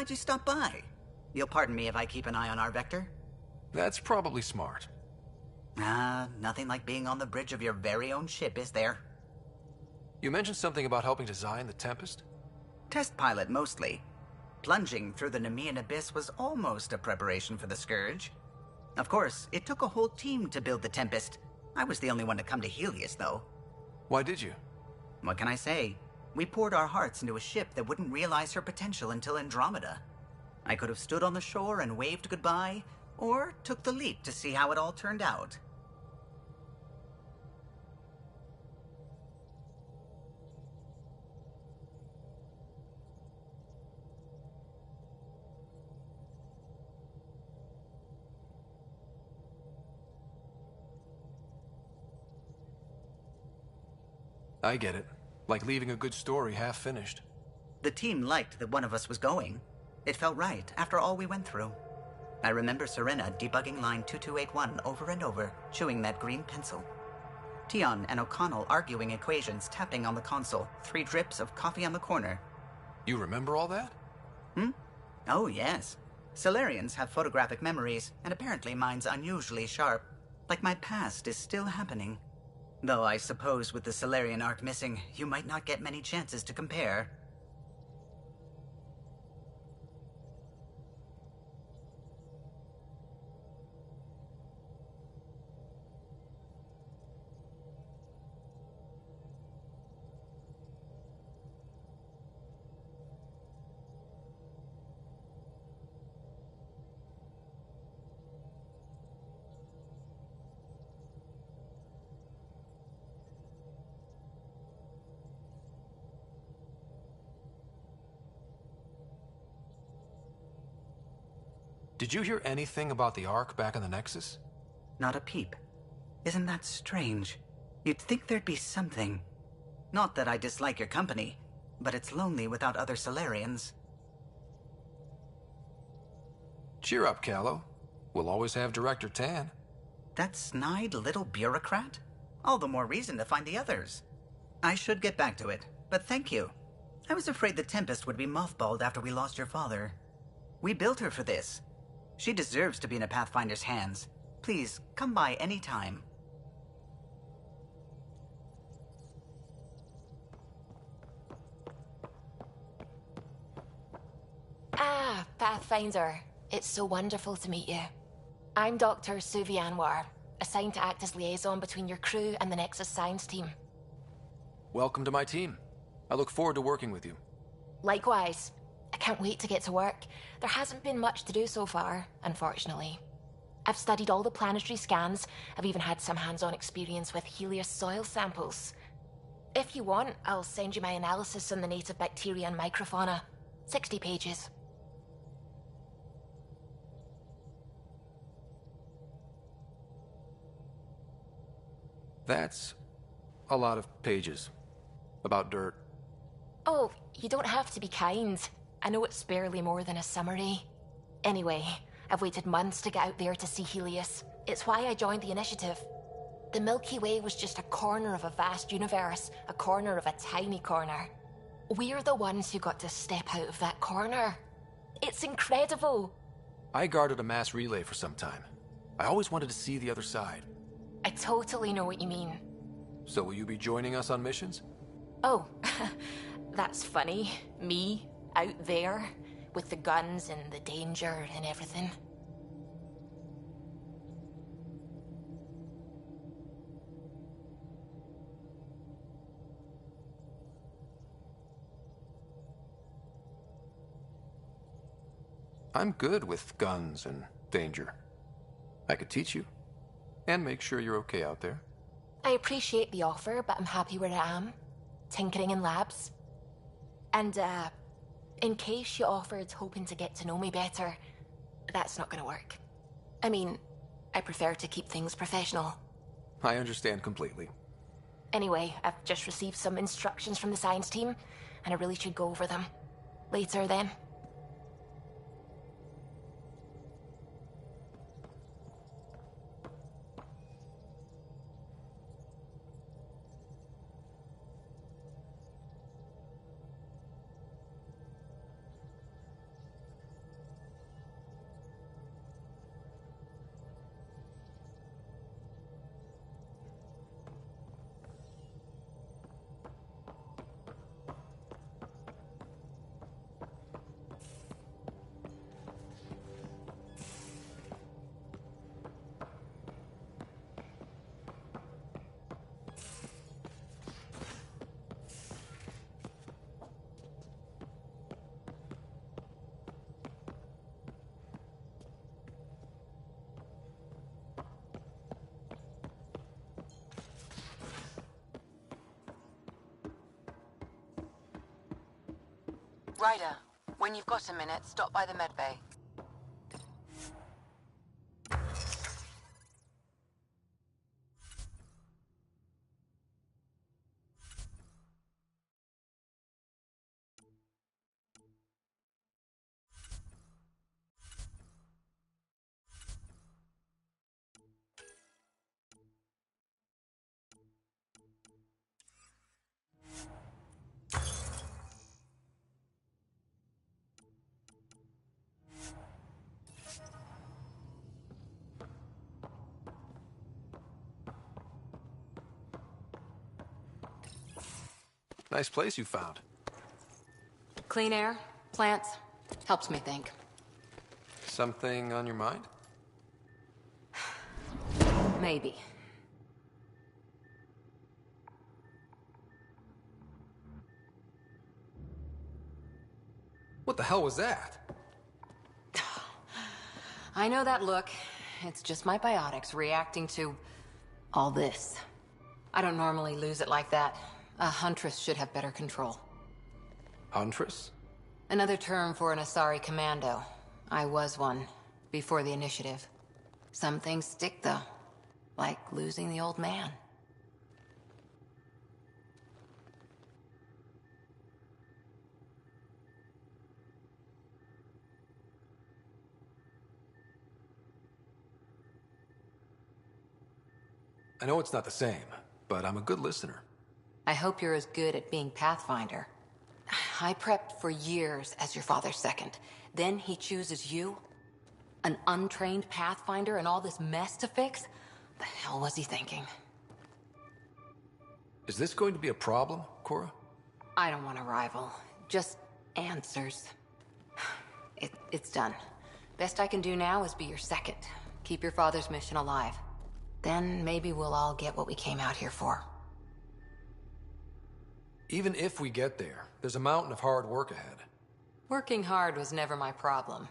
glad you stopped by. You'll pardon me if I keep an eye on our vector? That's probably smart. Nothing like being on the bridge of your very own ship, is there? You mentioned something about helping design the Tempest? Test pilot, mostly. Plunging through the Nemean abyss was almost a preparation for the Scourge. Of course, it took a whole team to build the Tempest. I was the only one to come to Helios, though. Why did you? What can I say? We poured our hearts into a ship that wouldn't realize her potential until Andromeda. I could have stood on the shore and waved goodbye, or took the leap to see how it all turned out. I get it. Like leaving a good story half-finished. The team liked that one of us was going. It felt right after all we went through. I remember Serena debugging line 2281 over and over, chewing that green pencil. Tion and O'Connell arguing equations, tapping on the console, 3 drips of coffee on the corner. You remember all that? Oh, yes. Solarians have photographic memories, and apparently mine's unusually sharp. Like my past is still happening. Though I suppose with the Solarian arc missing, you might not get many chances to compare. Did you hear anything about the Ark back in the Nexus? Not a peep. Isn't that strange? You'd think there'd be something. Not that I dislike your company, but it's lonely without other Solarians. Cheer up, Callow. We'll always have Director Tan. That snide little bureaucrat? All the more reason to find the others. I should get back to it, but thank you. I was afraid the Tempest would be mothballed after we lost your father. We built her for this. She deserves to be in a Pathfinder's hands. Please, come by any time. Ah, Pathfinder. It's so wonderful to meet you. I'm Dr. Suvi Anwar, assigned to act as liaison between your crew and the Nexus Science team. Welcome to my team. I look forward to working with you. Likewise. I can't wait to get to work. There hasn't been much to do so far, unfortunately. I've studied all the planetary scans. I've even had some hands-on experience with Helios soil samples. If you want, I'll send you my analysis on the native bacteria and microfauna. 60 pages. That's a lot of pages. About dirt. Oh, you don't have to be kind. I know it's barely more than a summary. Anyway, I've waited months to get out there to see Helios. It's why I joined the initiative. The Milky Way was just a corner of a vast universe, a corner of a tiny corner. We're the ones who got to step out of that corner. It's incredible. I guarded a mass relay for some time. I always wanted to see the other side. I totally know what you mean. So will you be joining us on missions? Oh, that's funny. Me, out there, with the guns and the danger and everything. I'm good with guns and danger. I could teach you, and make sure you're okay out there. I appreciate the offer, but I'm happy where I am. Tinkering in labs. And, in case you offered hoping to get to know me better, that's not gonna work. I mean, I prefer to keep things professional. I understand completely. Anyway, I've just received some instructions from the science team, and I really should go over them. Later, then. Ryder, when you've got a minute, stop by the medbay. Nice place you found. Clean air, plants, helps me think. Something on your mind? Maybe. What the hell was that? I know that look. It's just my biotics reacting to all this. I don't normally lose it like that. A huntress should have better control. Huntress? Another term for an Asari commando. I was one, before the initiative. Some things stick, though. Like losing the old man. I know it's not the same, but I'm a good listener. I hope you're as good at being Pathfinder. I prepped for years as your father's second. Then he chooses you? An untrained Pathfinder and all this mess to fix? The hell was he thinking? Is this going to be a problem, Cora? I don't want a rival. Just answers. It's done. Best I can do now is be your second. Keep your father's mission alive. Then maybe we'll all get what we came out here for. Even if we get there, there's a mountain of hard work ahead. Working hard was never my problem.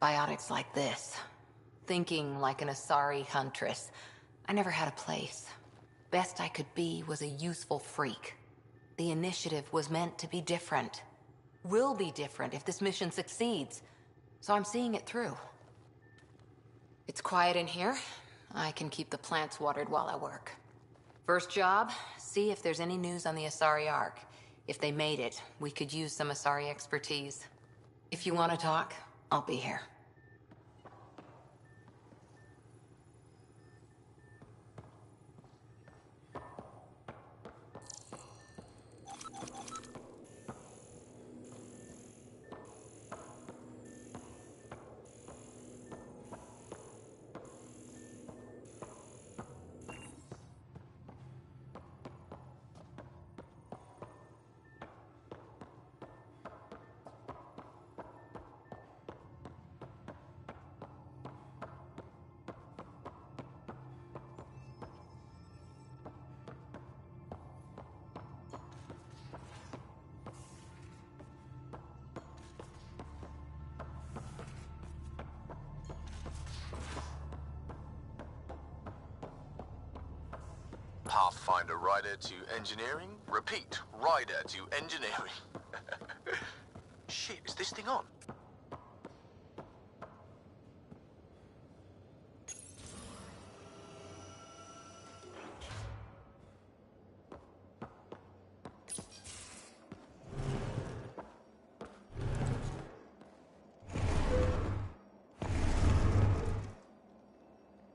Biotics like this. Thinking like an Asari huntress. I never had a place. Best I could be was a useful freak. The initiative was meant to be different. Will be different if this mission succeeds. So I'm seeing it through. It's quiet in here. I can keep the plants watered while I work. First job, see if there's any news on the Asari Ark. If they made it, we could use some Asari expertise. If you want to talk, I'll be here. Pathfinder Rider to engineering. Repeat, Rider to engineering. Shit, is this thing on?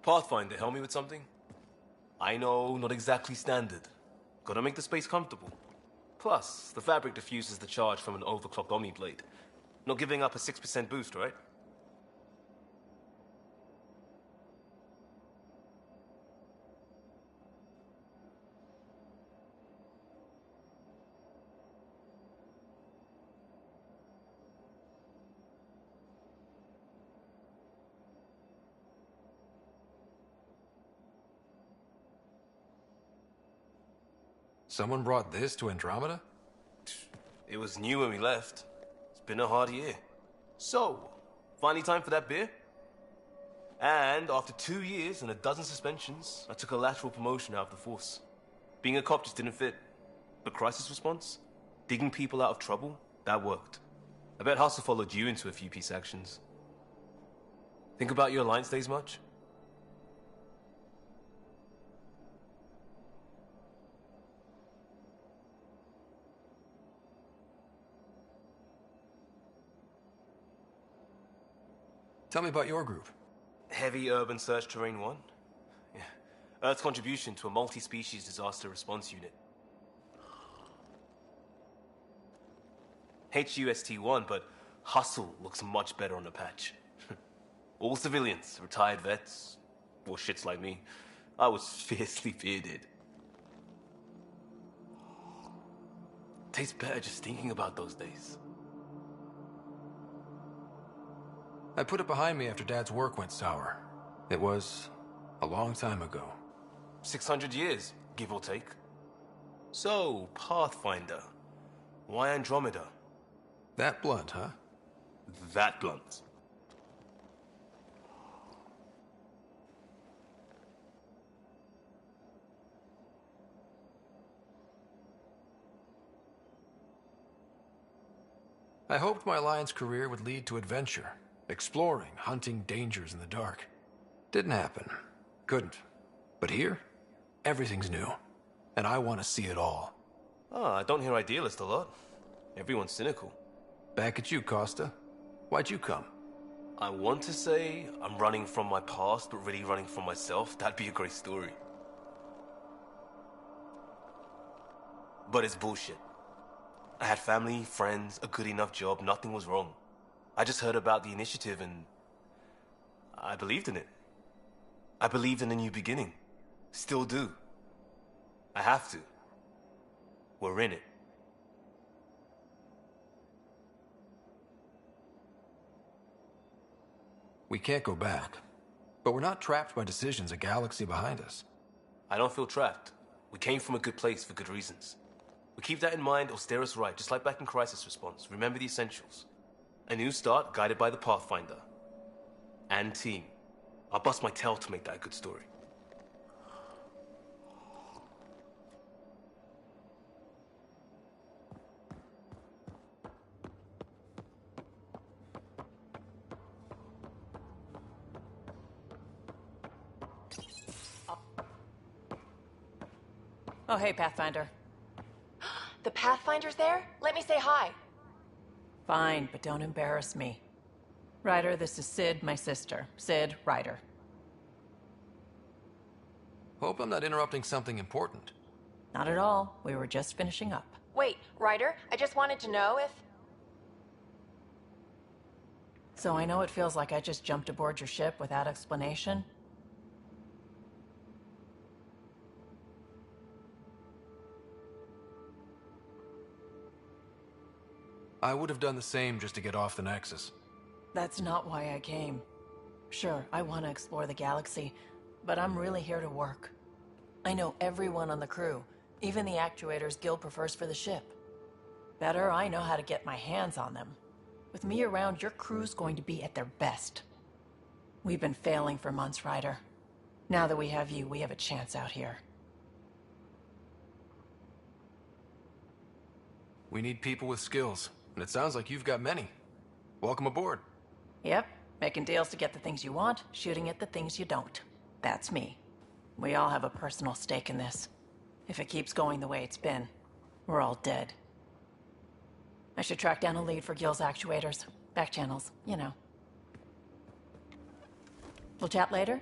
Pathfinder, help me with something? I know, not exactly standard. Gotta make the space comfortable. Plus, the fabric diffuses the charge from an overclocked Omniblade. Not giving up a 6% boost, right? Someone brought this to Andromeda? It was new when we left. It's been a hard year. So, finally time for that beer? And after 2 years and a dozen suspensions, I took a lateral promotion out of the force. Being a cop just didn't fit. But crisis response? Digging people out of trouble? That worked. I bet Hustle followed you into a few peace actions. Think about your Alliance days much? Tell me about your group. Heavy Urban Search Terrain 1? Yeah. Earth's contribution to a multi-species disaster response unit. HUST-1, but Hustle looks much better on the patch. All civilians, retired vets, or shits like me. I was fiercely bearded. Tastes better just thinking about those days. I put it behind me after Dad's work went sour. It was a long time ago. 600 years, give or take. So, Pathfinder. Why Andromeda? That blunt, huh? That blunt. I hoped my Alliance career would lead to adventure, exploring, hunting dangers in the dark. Didn't happen. Couldn't. But here, everything's new. And I want to see it all. Ah, I don't hear idealist a lot. Everyone's cynical. Back at you, Costa. Why'd you come? I want to say I'm running from my past, but really running from myself. That'd be a great story. But it's bullshit. I had family, friends, a good enough job, nothing was wrong. I just heard about the initiative and I believed in it. I believed in a new beginning. Still do. I have to. We're in it. We can't go back. But we're not trapped by decisions a galaxy behind us. I don't feel trapped. We came from a good place for good reasons. We keep that in mind or steer us right, just like back in Crisis Response. Remember the essentials. A new start guided by the Pathfinder. And team. I'll bust my tail to make that a good story. Oh, hey, Pathfinder. The Pathfinder's there? Let me say hi. Fine, but don't embarrass me. Ryder, this is Sid, my sister. Sid, Ryder. Hope I'm not interrupting something important. Not at all. We were just finishing up. Wait, Ryder, I just wanted to know if... So I know it feels like I just jumped aboard your ship without explanation. I would have done the same just to get off the Nexus. That's not why I came. Sure, I want to explore the galaxy, but I'm really here to work. I know everyone on the crew, even the actuators Guild prefers for the ship. Better, I know how to get my hands on them. With me around, your crew's going to be at their best. We've been failing for months, Ryder. Now that we have you, we have a chance out here. We need people with skills, and it sounds like you've got many. Welcome aboard. Yep, making deals to get the things you want, shooting at the things you don't. That's me. We all have a personal stake in this. If it keeps going the way it's been, we're all dead. I should track down a lead for Gil's actuators. Back channels, you know. We'll chat later?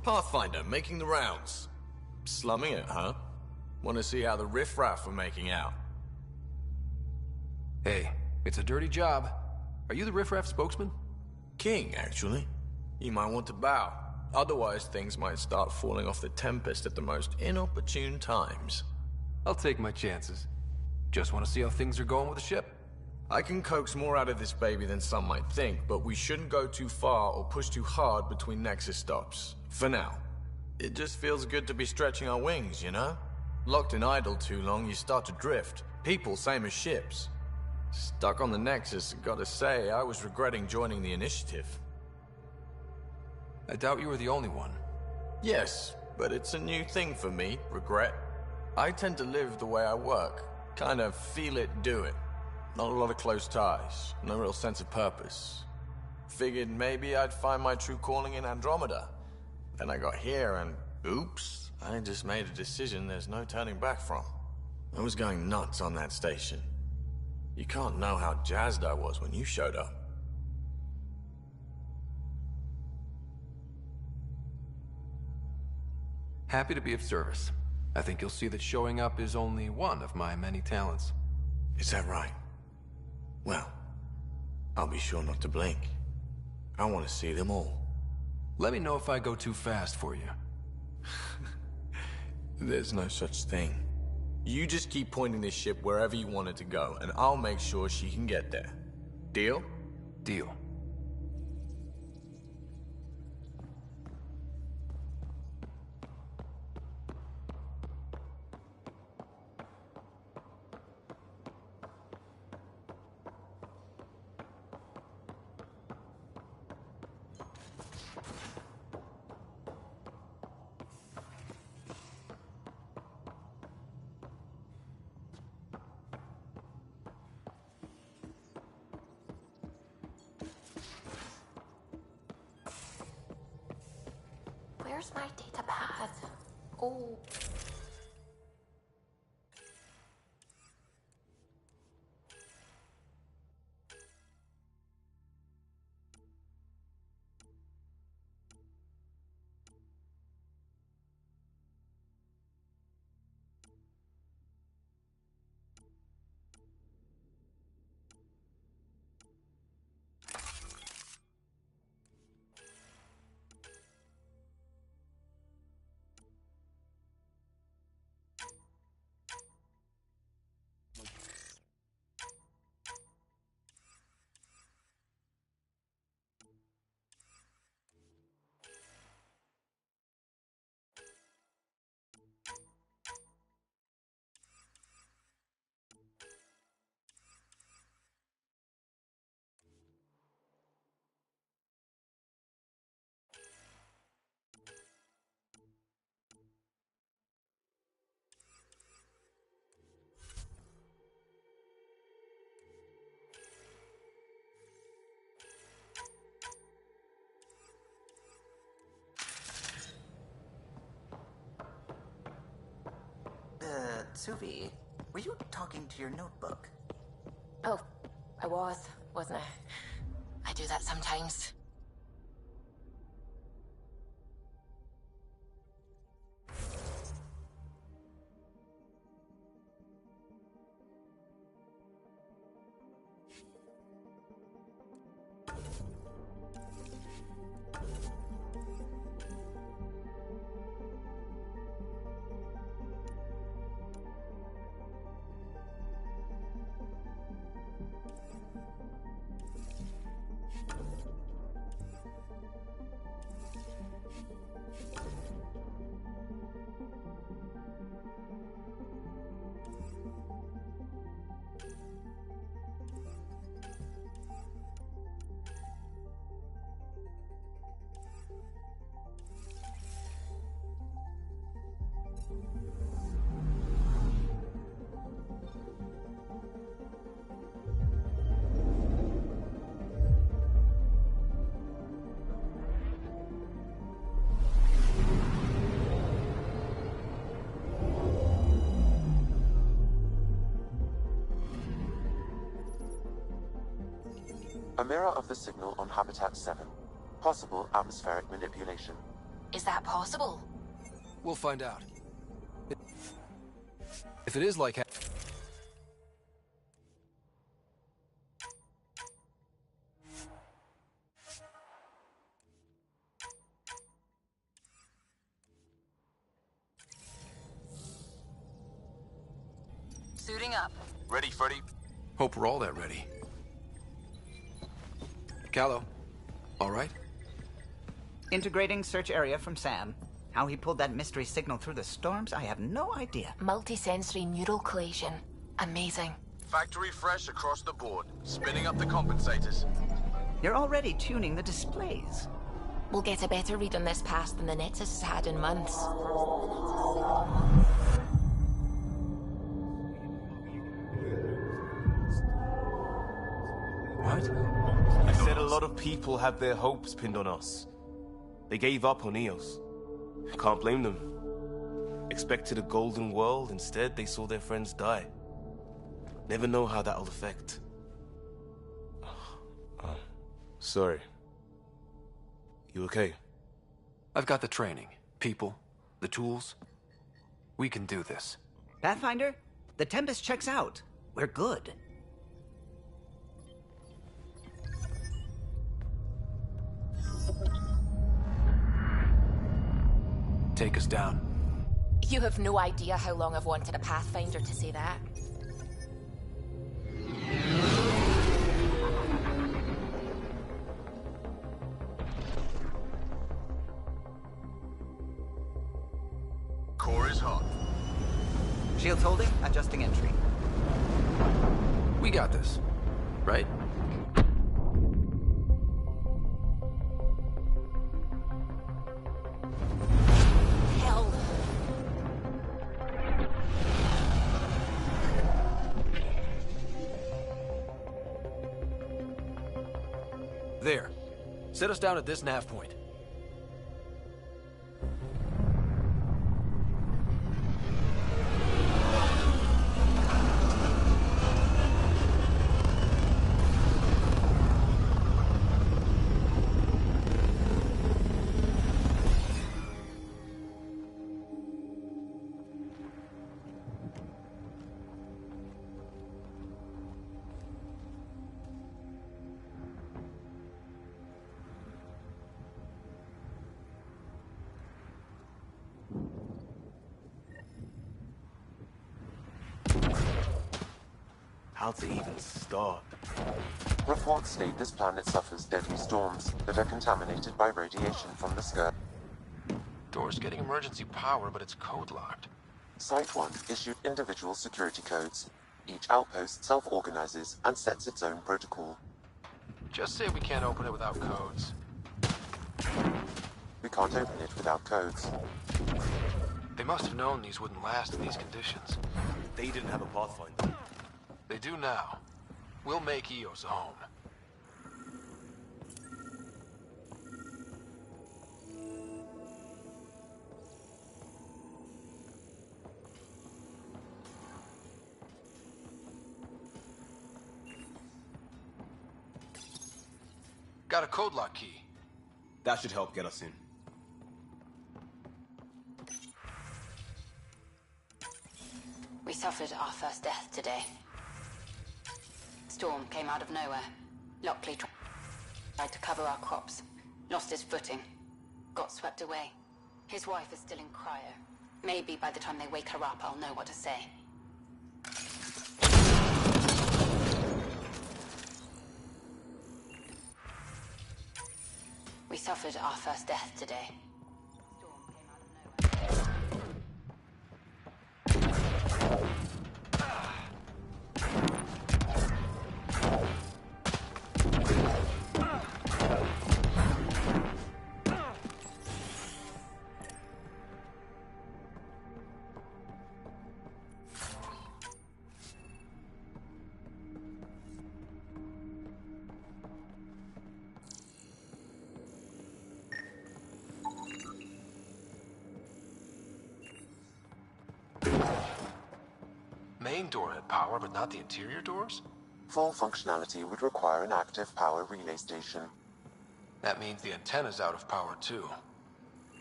Pathfinder, making the rounds. Slumming it, huh? Want to see how the riffraff are making out? Hey, it's a dirty job. Are you the riffraff spokesman? King, actually. You might want to bow. Otherwise, things might start falling off the Tempest at the most inopportune times. I'll take my chances. Just want to see how things are going with the ship. I can coax more out of this baby than some might think, but we shouldn't go too far or push too hard between Nexus stops. For now. It just feels good to be stretching our wings, you know? Locked in idle too long, you start to drift. People, same as ships. Stuck on the Nexus, gotta say, I was regretting joining the Initiative. I doubt you were the only one. Yes, but it's a new thing for me, regret. I tend to live the way I work. Kind of feel it, do it. Not a lot of close ties, no real sense of purpose. Figured maybe I'd find my true calling in Andromeda. Then I got here and, oops, I just made a decision there's no turning back from. I was going nuts on that station. You can't know how jazzed I was when you showed up. Happy to be of service. I think you'll see that showing up is only one of my many talents. Is that right? Well, I'll be sure not to blink. I want to see them all. Let me know if I go too fast for you. There's no such thing. You just keep pointing this ship wherever you want it to go, and I'll make sure she can get there. Deal? Deal. Where's my data pad? Oh. Suvi, were you talking to your notebook? Oh, I wasn't I? I do that sometimes. A mirror of the signal on Habitat 7. Possible atmospheric manipulation. Is that possible? We'll find out. If it is like... Suiting up. Ready, Freddy? Hope we're all that ready. Callow, all right? Integrating search area from Sam. How he pulled that mystery signal through the storms, I have no idea. Multisensory neural collation. Amazing. Factory fresh across the board. Spinning up the compensators. You're already tuning the displays. We'll get a better read on this pass than the Nexus has had in months. What? I said a lot of people have their hopes pinned on us. They gave up on Eos. Can't blame them. Expected a golden world, instead they saw their friends die. Never know how that'll affect. Sorry. You okay? I've got the training, people, the tools. We can do this. Pathfinder, the Tempest checks out. We're good. Take us down. You have no idea how long I've wanted a Pathfinder to say that. Core is hot. Shields holding, adjusting entry. We got this, right? Hell. There. Set us down at this nav point. How to even start? Reports state this planet suffers deadly storms that are contaminated by radiation from the sky. Door's getting emergency power, but it's code locked. Site 1 issued individual security codes. Each outpost self-organizes and sets its own protocol. Just say we can't open it without codes. We can't open it without codes. They must have known these wouldn't last in these conditions. They didn't have a Pathfinder. They do now. We'll make Eos a home. Got a code lock key. That should help get us in. We suffered our first death today. Storm came out of nowhere. Lockley tried to cover our crops. Lost his footing. Got swept away. His wife is still in cryo. Maybe by the time they wake her up, I'll know what to say. We suffered our first death today. Storm came out of nowhere. Main door had power, but not the interior doors? Full functionality would require an active power relay station. That means the antenna's out of power, too.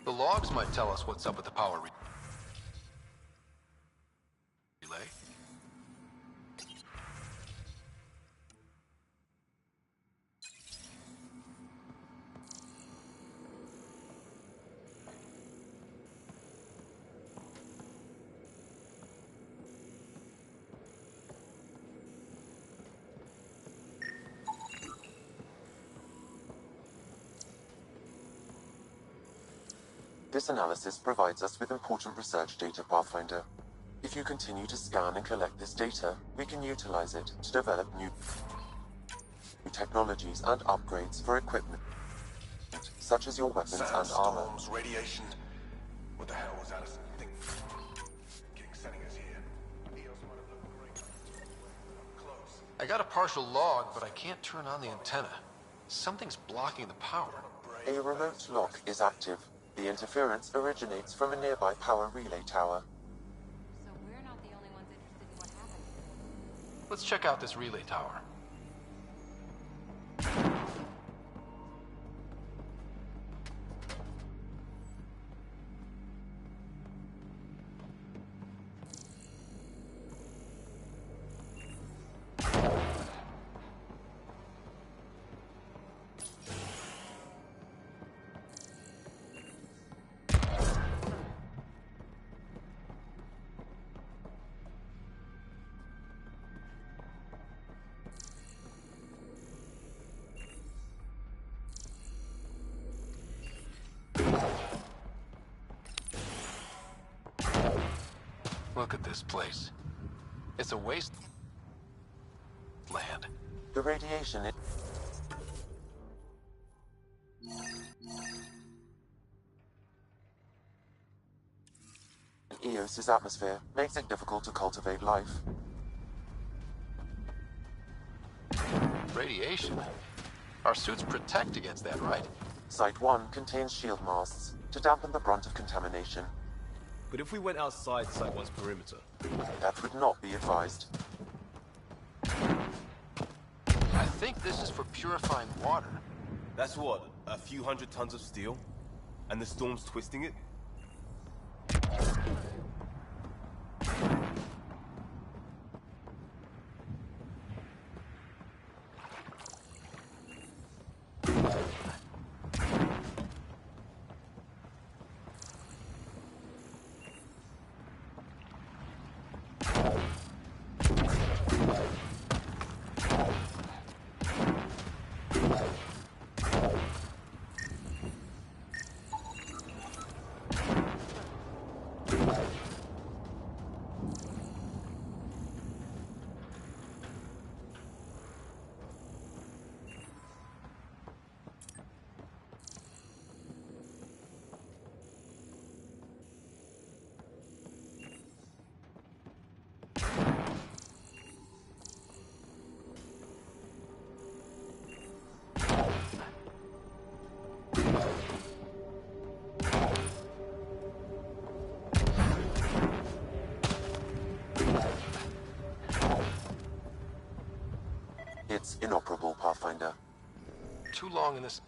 The logs might tell us what's up with the power relay. This analysis provides us with important research data, Pathfinder. If you continue to scan and collect this data, we can utilize it to develop new technologies and upgrades for equipment, such as your weapons and armor. Sandstorms, radiation. What the hell was Allison thinking? Getting sending us here. Eos might have looked great. Close. I got a partial log, but I can't turn on the antenna. Something's blocking the power. A remote lock is active. The interference originates from a nearby power relay tower. So we're not the only ones interested in what happened. Let's check out this relay tower. Look at this place. It's a waste land. The radiation in Eos's atmosphere makes it difficult to cultivate life. Radiation? Our suits protect against that, right? Site 1 contains shield masts to dampen the brunt of contamination. But if we went outside Site 1's perimeter? That would not be advised. I think this is for purifying water. That's what, a few hundred tons of steel? And the storm's twisting it? It's inoperable, Pathfinder. Too long in this...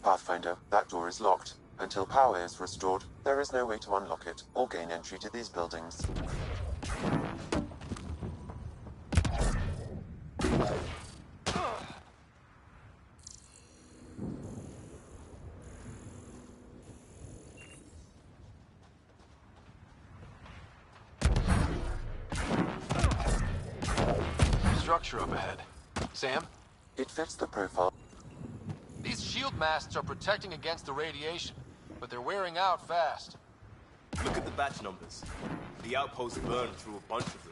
Pathfinder, that door is locked. Until power is restored, there is no way to unlock it or gain entry to these buildings. Structure up ahead. Sam? It fits the profile. These shield masts are protecting against the radiation, but they're wearing out fast. Look at the batch numbers. The outpost burned through a bunch of them.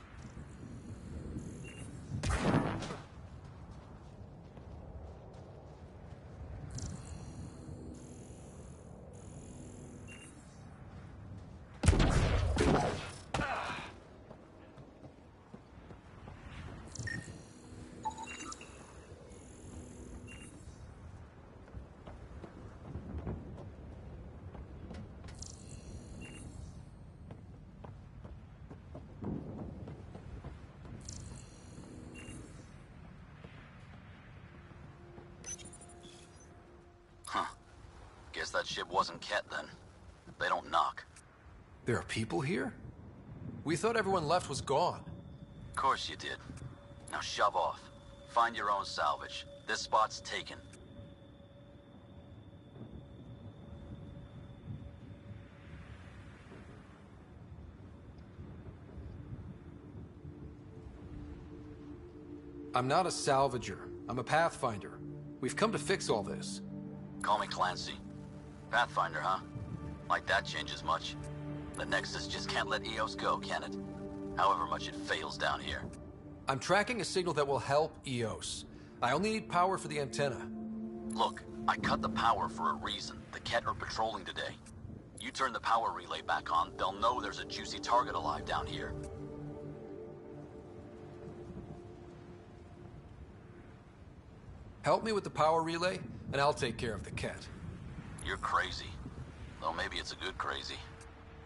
Guess that ship wasn't Ket then. They don't knock. There are people here? We thought everyone left was gone. Of course you did. Now shove off. Find your own salvage. This spot's taken. I'm not a salvager. I'm a pathfinder. We've come to fix all this. Call me Clancy. Pathfinder, huh? Like that changes much. The Nexus just can't let EOS go, can it? However much it fails down here. I'm tracking a signal that will help EOS. I only need power for the antenna. Look, I cut the power for a reason. The Ket are patrolling today. You turn the power relay back on, they'll know there's a juicy target alive down here. Help me with the power relay, and I'll take care of the Ket. You're crazy. Though maybe it's a good crazy.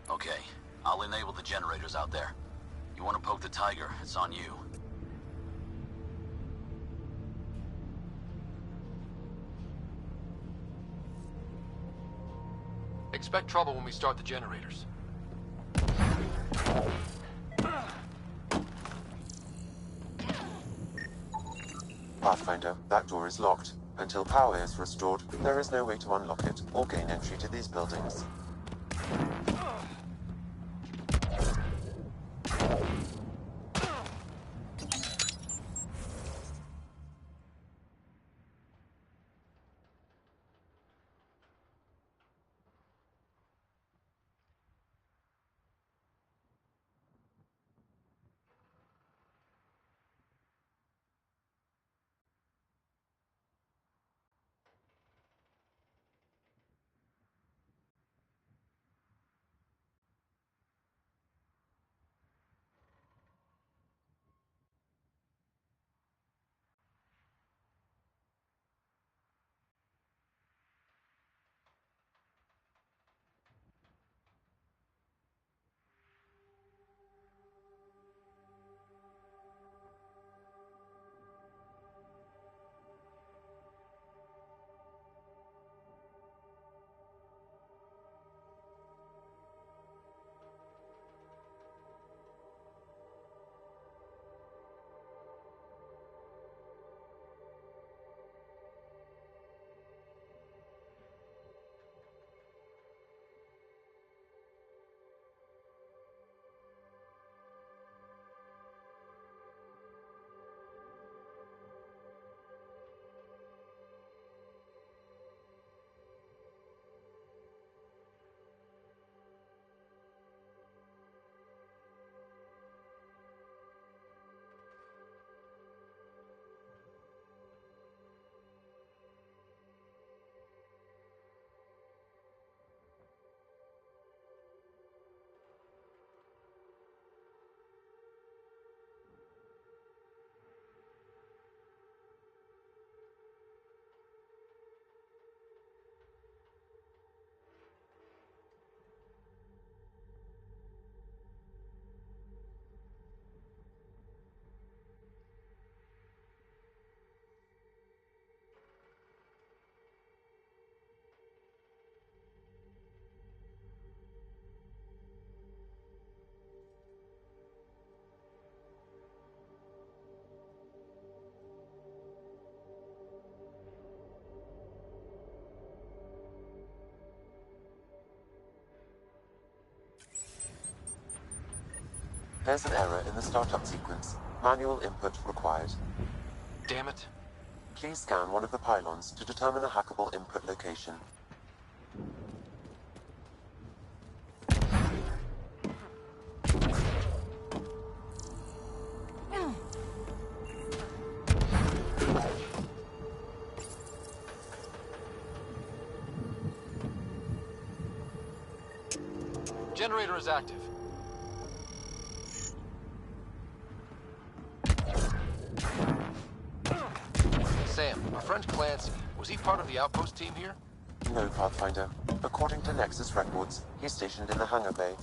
Okay, I'll enable the generators out there. You want to poke the tiger, it's on you. Expect trouble when we start the generators. Pathfinder, that door is locked. Until power is restored, there is no way to unlock it or gain entry to these buildings. There's an error in the startup sequence. Manual input required. Damn it. Please scan one of the pylons to determine a hackable input location. Generator is active. Sam, our friend Clancy, was he part of the outpost team here? No, Pathfinder. According to Nexus records, he's stationed in the hangar bay.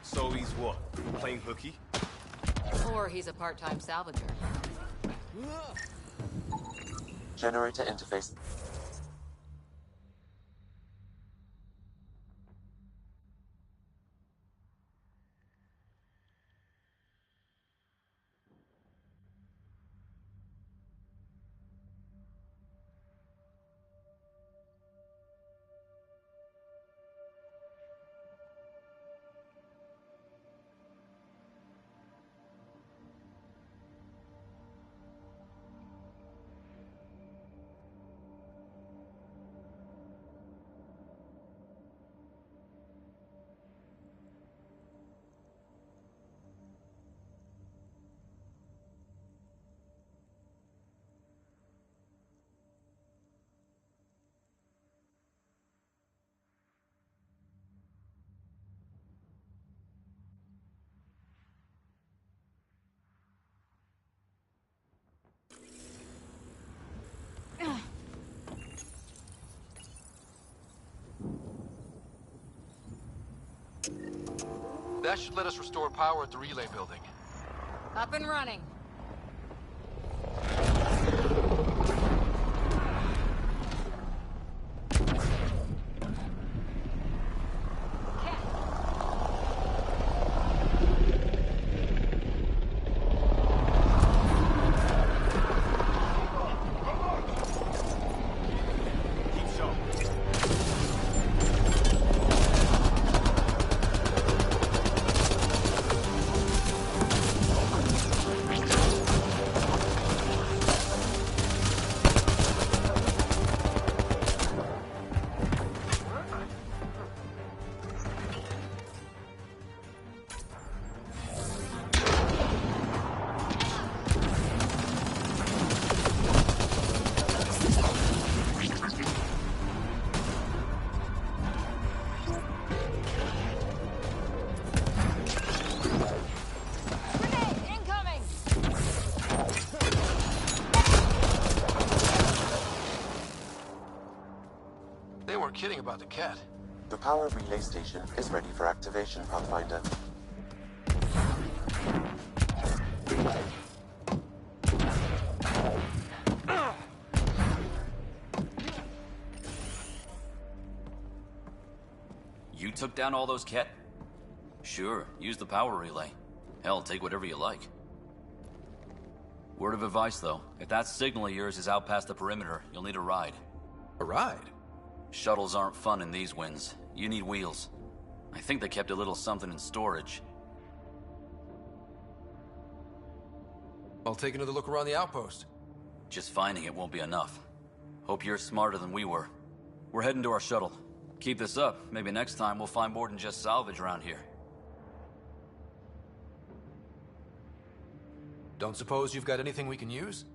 So he's what? Playing hooky? Or he's a part-time salvager. Generator interface. That should let us restore power at the relay building. Up and running. Kidding about the cat. The power relay station is ready for activation, Pathfinder. You took down all those cat? Sure, use the power relay. Hell, take whatever you like. Word of advice, though. If that signal of yours is out past the perimeter, you'll need a ride. A ride? Shuttles aren't fun in these winds. You need wheels. I think they kept a little something in storage. I'll take another look around the outpost. Just finding it won't be enough. Hope you're smarter than we were. We're heading to our shuttle. Keep this up. Maybe next time we'll find more than just salvage around here. Don't suppose you've got anything we can use?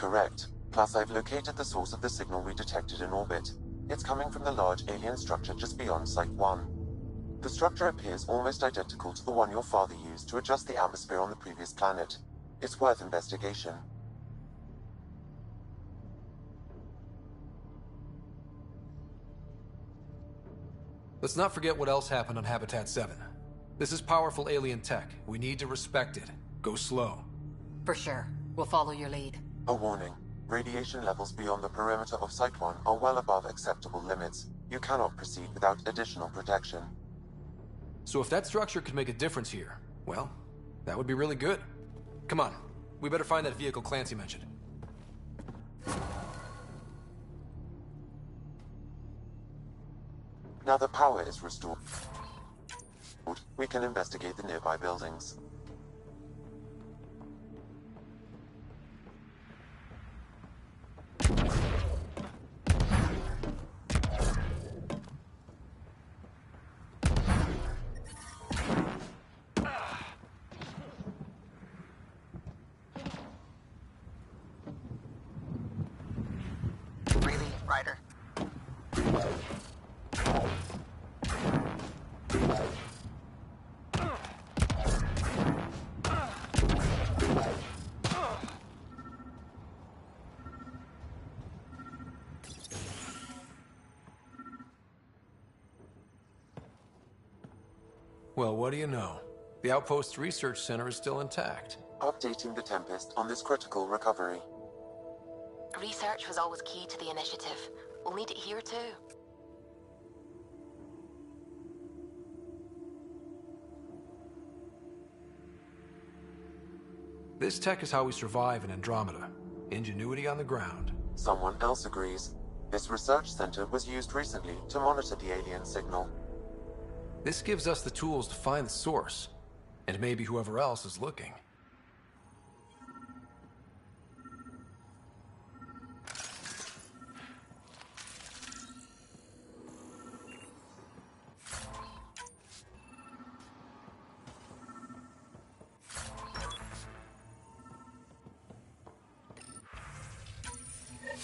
Correct. Plus, I've located the source of the signal we detected in orbit. It's coming from the large alien structure just beyond Site 1. The structure appears almost identical to the one your father used to adjust the atmosphere on the previous planet. It's worth investigation. Let's not forget what else happened on Habitat 7. This is powerful alien tech. We need to respect it. Go slow. For sure. We'll follow your lead. A warning. Radiation levels beyond the perimeter of Site 1 are well above acceptable limits. You cannot proceed without additional protection. So if that structure could make a difference here, well, that would be really good. Come on. We better find that vehicle Clancy mentioned. Now the power is restored, we can investigate the nearby buildings. Really, Ryder? Well, what do you know? The Outpost Research Center is still intact. Updating the Tempest on this critical recovery. Research was always key to the initiative. We'll need it here too. This tech is how we survive in Andromeda. Ingenuity on the ground. Someone else agrees. This research center was used recently to monitor the alien signal. This gives us the tools to find the source, and maybe whoever else is looking.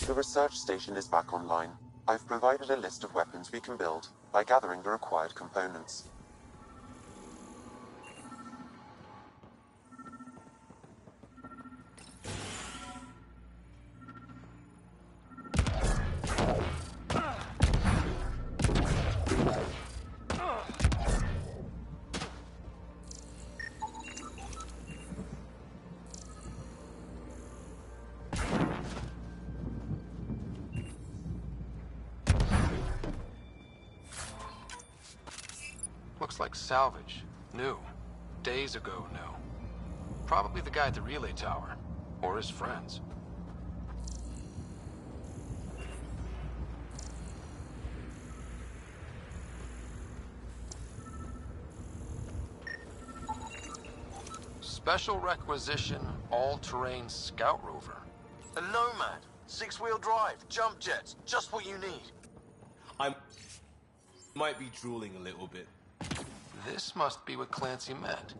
The research station is back online. I've provided a list of weapons we can build by gathering the required components. Looks like salvage. New. Days ago, new. Probably the guy at the relay tower. Or his friends. Special requisition, all-terrain scout rover. A Nomad. 6-wheel drive, jump jets, just what you need. I might be drooling a little bit. This must be what Clancy meant.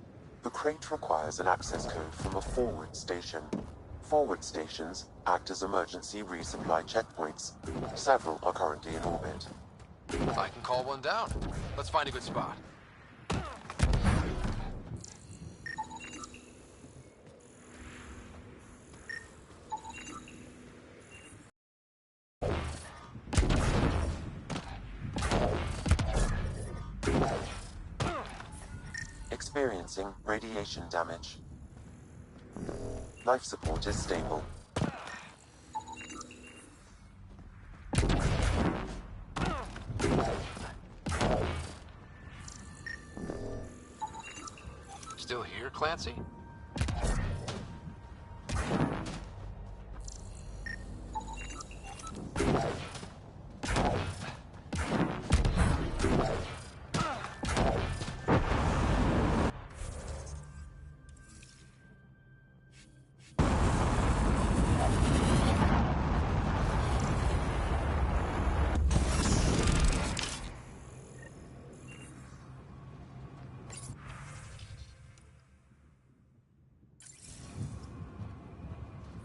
The crate requires an access code from a forward station. Forward stations act as emergency resupply checkpoints. Several are currently in orbit. I can call one down. Let's find a good spot. Experiencing radiation damage. Life support is stable. Still here, Clancy?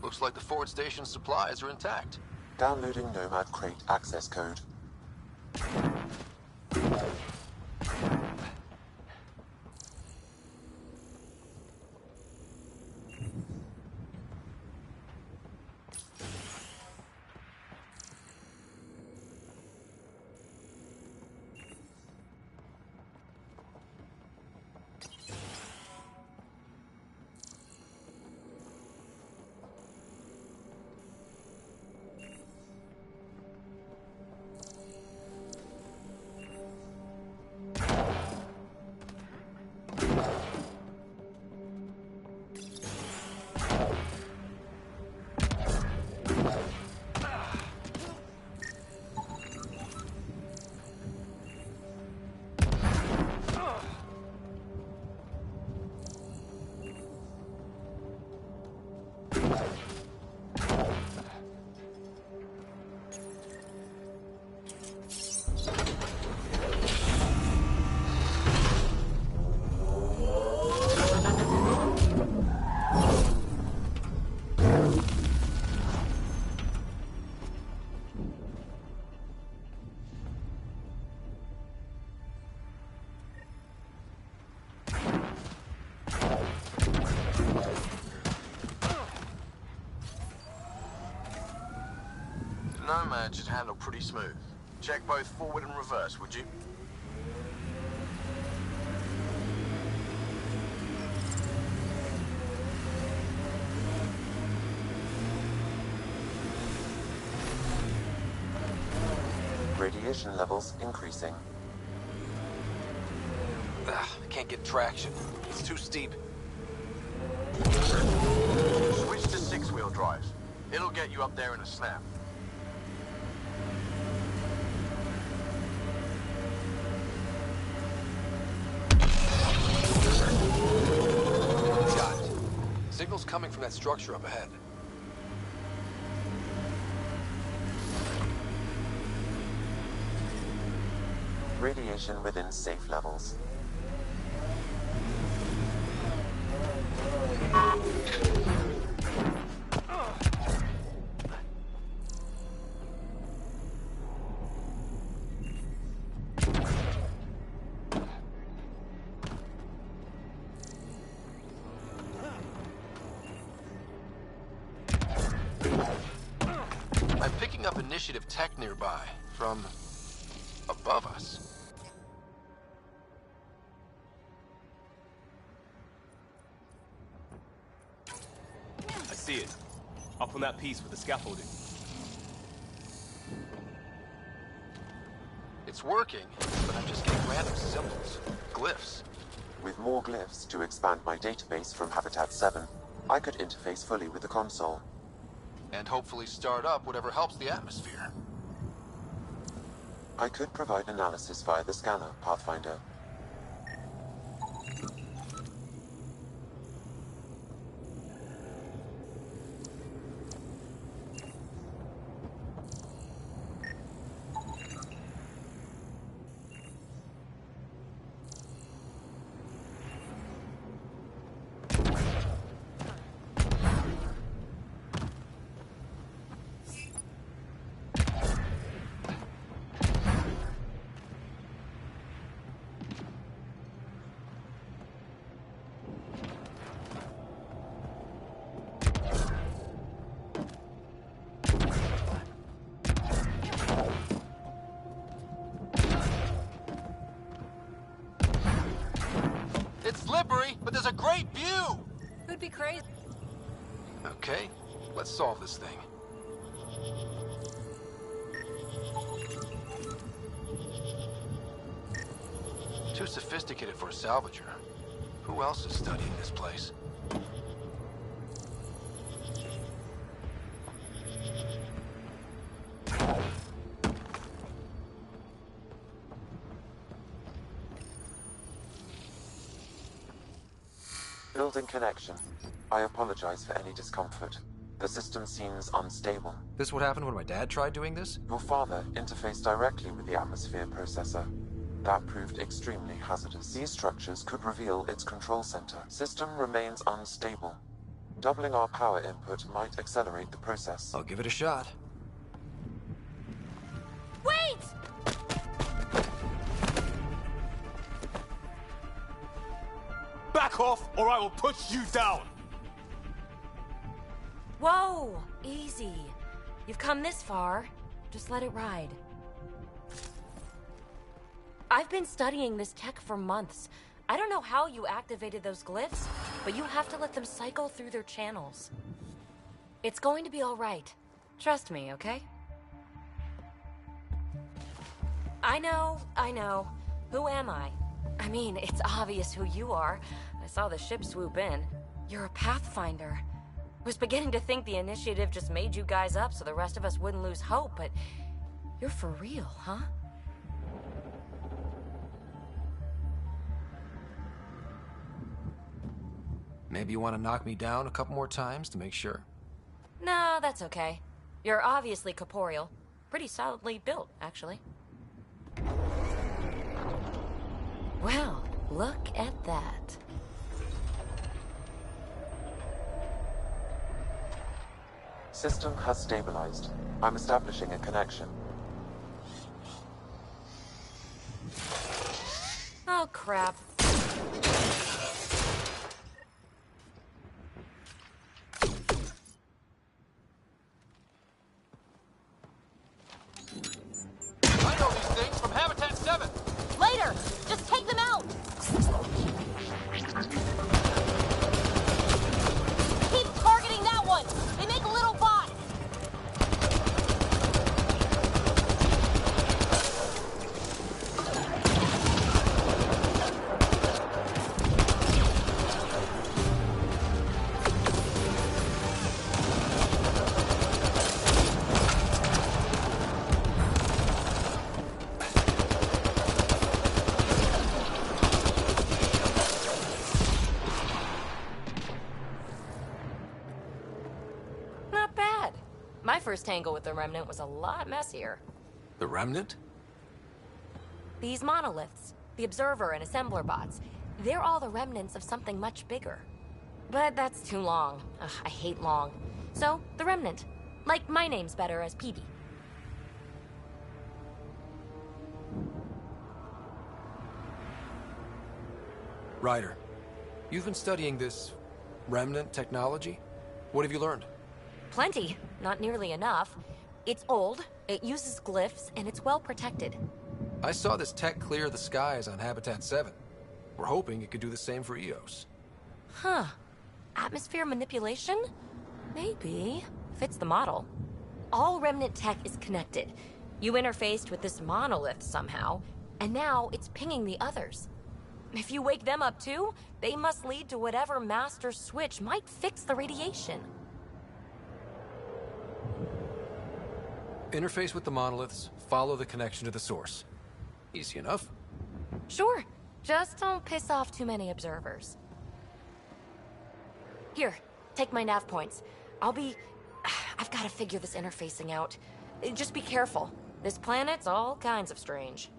Looks like the forward station supplies are intact. Downloading Nomad crate access code. Nomad should handle pretty smooth. Check both forward and reverse, would you? radiation levels increasing. I can't get traction. It's too steep. Switch to six-wheel drive. It'll get you up there in a snap. Got it. Signal's coming from that structure up ahead. Radiation within safe levels. I'm picking up initiative tech nearby, from above us. I see it. Up on that piece with the scaffolding. It's working, but I'm just getting random symbols, glyphs. With more glyphs to expand my database from Habitat 7, I could interface fully with the console. And hopefully start up whatever helps the atmosphere. I could provide analysis via the scanner, Pathfinder. It's slippery, but there's a great view! Could be crazy. Okay, let's solve this thing. Too sophisticated for a salvager. Who else is studying this place? Building connection. I apologize for any discomfort. The system seems unstable. This what happened when my dad tried doing this? Your father interfaced directly with the atmosphere processor. That proved extremely hazardous. These structures could reveal its control center. System remains unstable. Doubling our power input might accelerate the process. I'll give it a shot. Wait! Back off, or I will push you down! Whoa! Easy. You've come this far. Just let it ride. I've been studying this tech for months. I don't know how you activated those glyphs, but you have to let them cycle through their channels. It's going to be all right. Trust me, okay? I know. Who am I? I mean, it's obvious who you are. I saw the ship swoop in. You're a Pathfinder. Was beginning to think the initiative just made you guys up so the rest of us wouldn't lose hope, but you're for real, huh? Maybe you want to knock me down a couple more times to make sure? No, that's okay. You're obviously corporeal. Pretty solidly built, actually. Well, look at that. System has stabilized. I'm establishing a connection. Oh, crap. I know these things from Habitat 7! Later! Just take them out! Keep targeting that one! They make little bots! first tangle with the Remnant was a lot messier. The Remnant? These monoliths, the Observer and Assembler bots, they're all the remnants of something much bigger. But that's too long. Ugh, I hate long. So, the Remnant. Like, my name's better as Peebee. Ryder, you've been studying this Remnant technology? What have you learned? Plenty. Not nearly enough. It's old, it uses glyphs, and it's well protected. I saw this tech clear the skies on Habitat 7. We're hoping it could do the same for Eos. Huh. Atmosphere manipulation? Maybe. Fits the model. All Remnant tech is connected. You interfaced with this monolith somehow, and now it's pinging the others. If you wake them up too, they must lead to whatever master switch might fix the radiation. Interface with the monoliths, follow the connection to the source. Easy enough. Sure. Just don't piss off too many observers. Here, take my nav points. I've got to figure this interfacing out. Just be careful. This planet's all kinds of strange.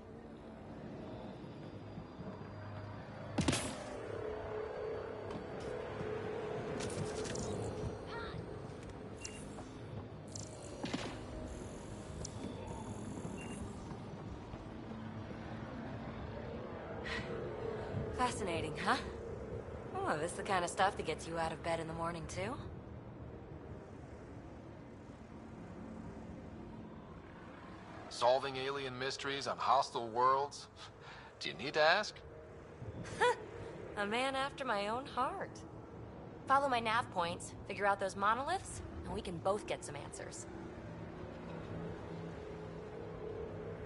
Fascinating, huh? Oh, this is the kind of stuff that gets you out of bed in the morning, too? Solving alien mysteries on hostile worlds? Do you need to ask? A man after my own heart. Follow my nav points, figure out those monoliths, and we can both get some answers.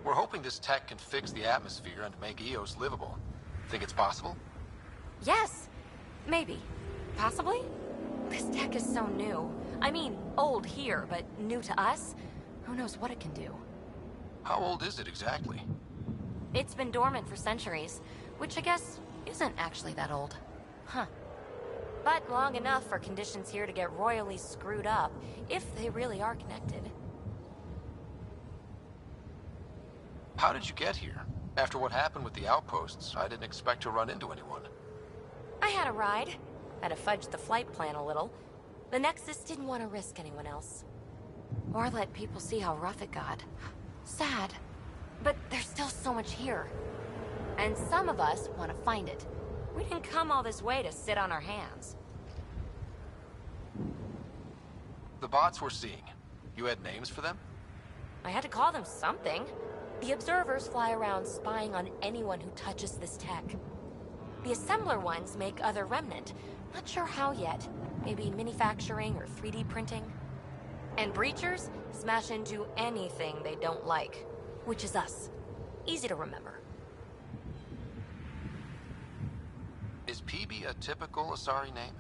We're hoping this tech can fix the atmosphere and make Eos livable. Think it's possible? Yes! Maybe. Possibly? This tech is so new. I mean, old here, but new to us? Who knows what it can do? How old is it exactly? It's been dormant for centuries, which I guess isn't actually that old. Huh. But long enough for conditions here to get royally screwed up, if they really are connected. How did you get here? After what happened with the outposts, I didn't expect to run into anyone. I had a ride. Had to fudge the flight plan a little. The Nexus didn't want to risk anyone else. Or let people see how rough it got. Sad. But there's still so much here. And some of us want to find it. We didn't come all this way to sit on our hands. The bots we're seeing, you had names for them? I had to call them something. The observers fly around spying on anyone who touches this tech. The assembler ones make other remnant. Not sure how yet. Maybe manufacturing or 3D printing. And breachers smash into anything they don't like. Which is us. Easy to remember. Is Peebee a typical Asari name?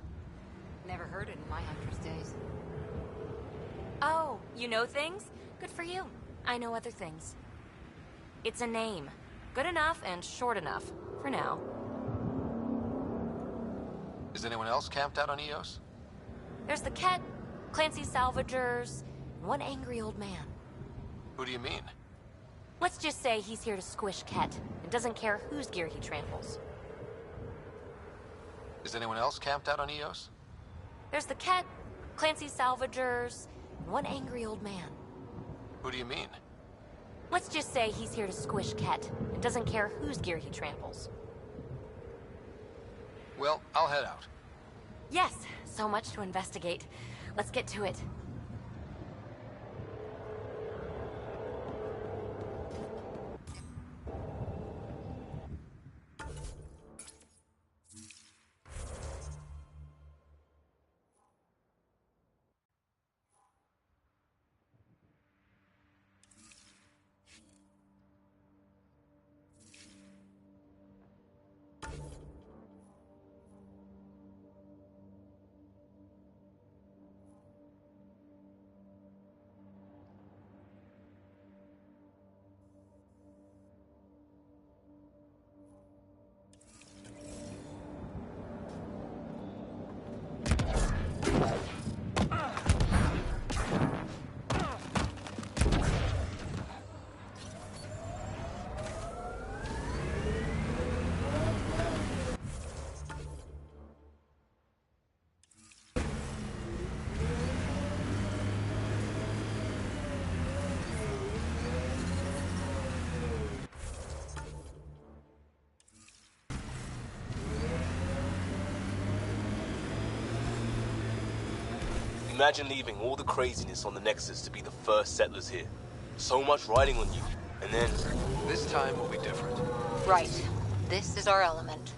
Never heard it in my Huntress days. Oh, you know things? Good for you. I know other things. It's a name. Good enough and short enough. For now. Is anyone else camped out on Eos? There's the Ket, Clancy Salvagers, and one angry old man. Who do you mean? Let's just say he's here to squish Ket, and doesn't care whose gear he tramples. Is anyone else camped out on Eos? There's the Ket, Clancy Salvagers, and one angry old man. Who do you mean? Let's just say he's here to squish Ket, and doesn't care whose gear he tramples. Well, I'll head out. Yes, so much to investigate. Let's get to it. Imagine leaving all the craziness on the Nexus to be the first settlers here. So much riding on you, and then... This time will be different. Right. This is our element.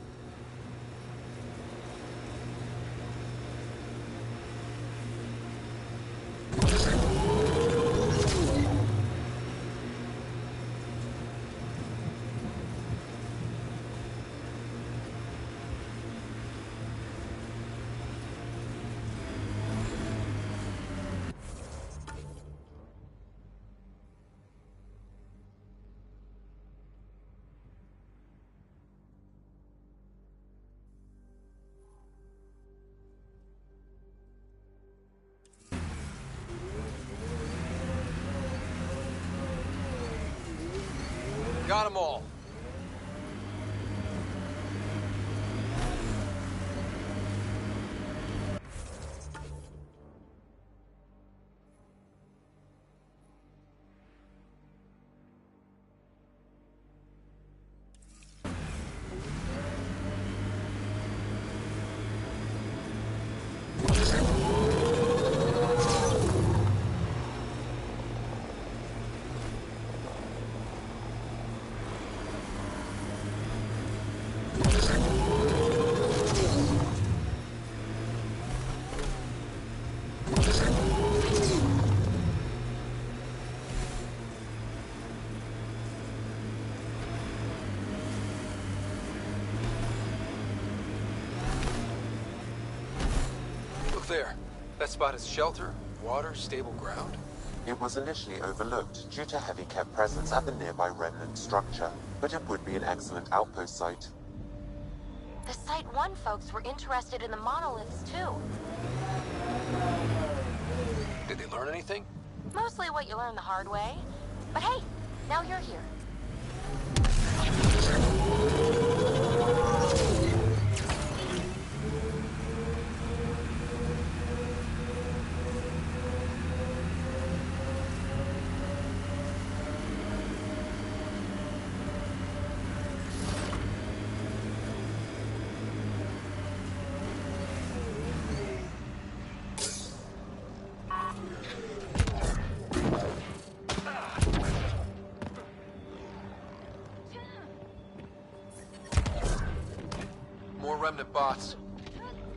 Got them all. There. That spot is shelter, water, stable ground. It was initially overlooked due to heavy kept presence at the nearby remnant structure, but it would be an excellent outpost site. The Site 1 folks were interested in the monoliths, too. Did they learn anything? Mostly what you learn the hard way. But hey, now you're here. More remnant bots.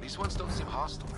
These ones don't seem hostile.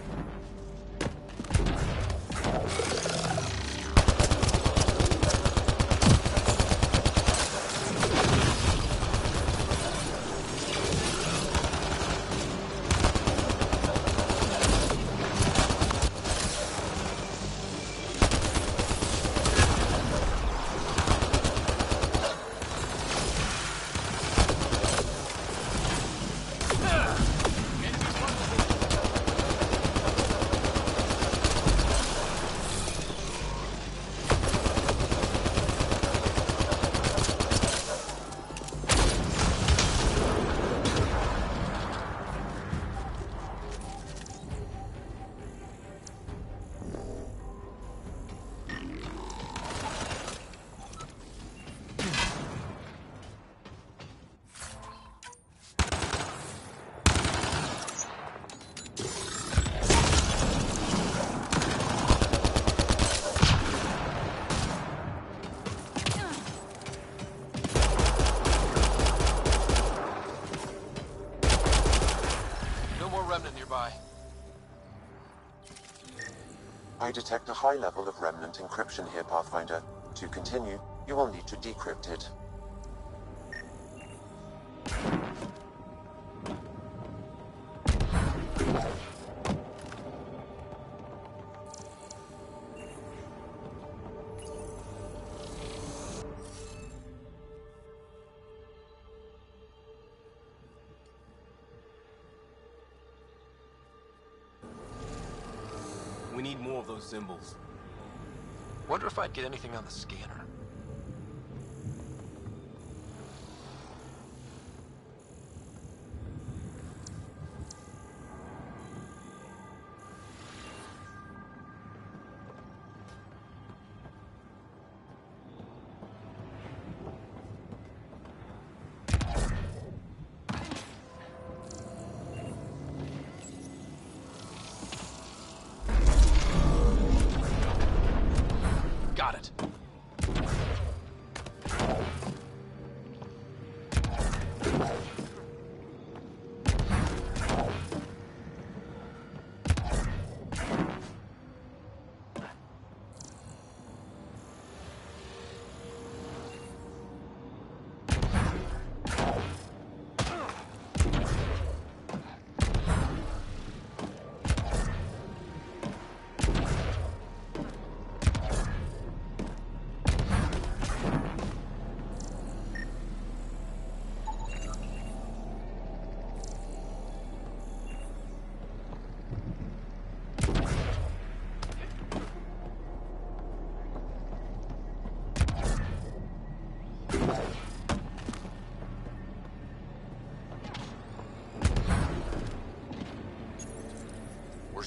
I detect a high level of remnant encryption here, Pathfinder. To continue, you will need to decrypt it. We need more of those symbols. Wonder if I'd get anything on the scanner.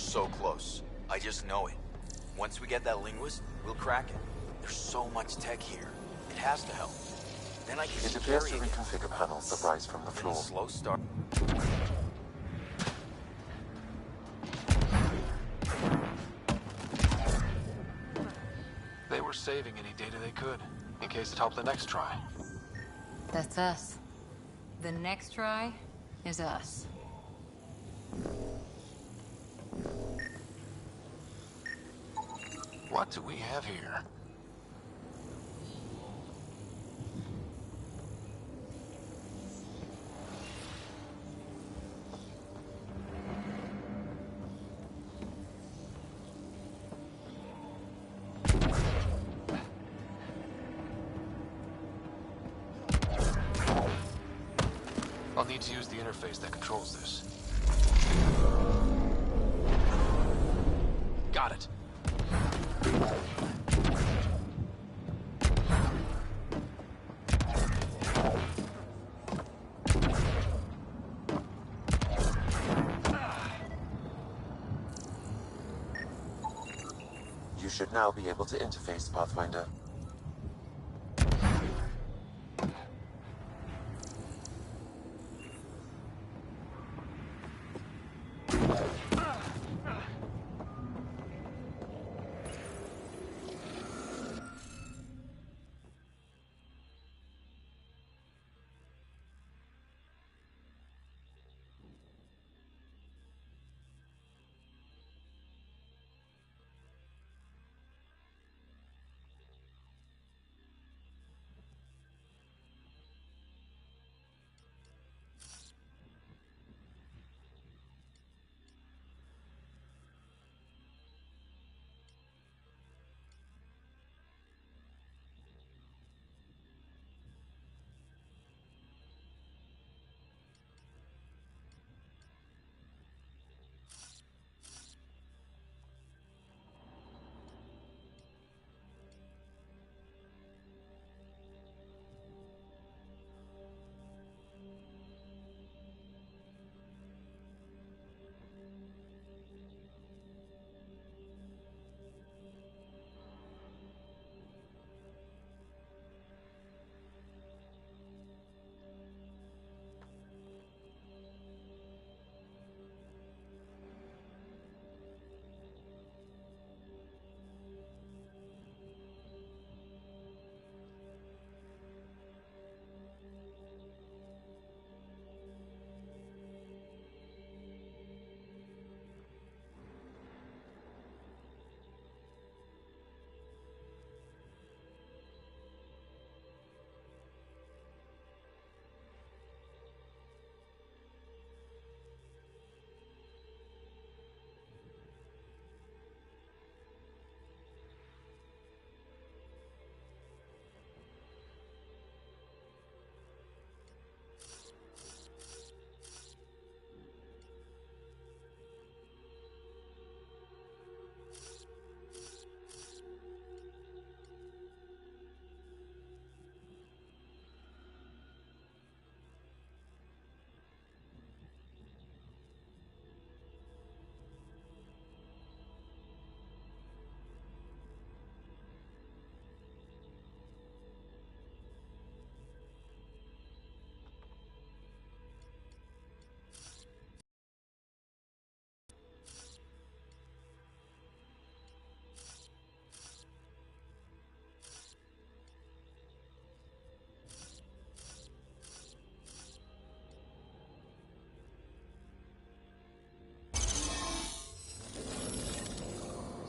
so close. I just know it. Once we get that linguist, we'll crack it. There's so much tech here. It has to help. Then I can It keep appears to carrying it. reconfigure panels that rise from the Then a floor. slow start. They were saving any data they could, in case it helped the next try. That's us. The next try is us. What do we have here? I'll need to use the interface that controls this. Got it. You should now be able to interface, Pathfinder.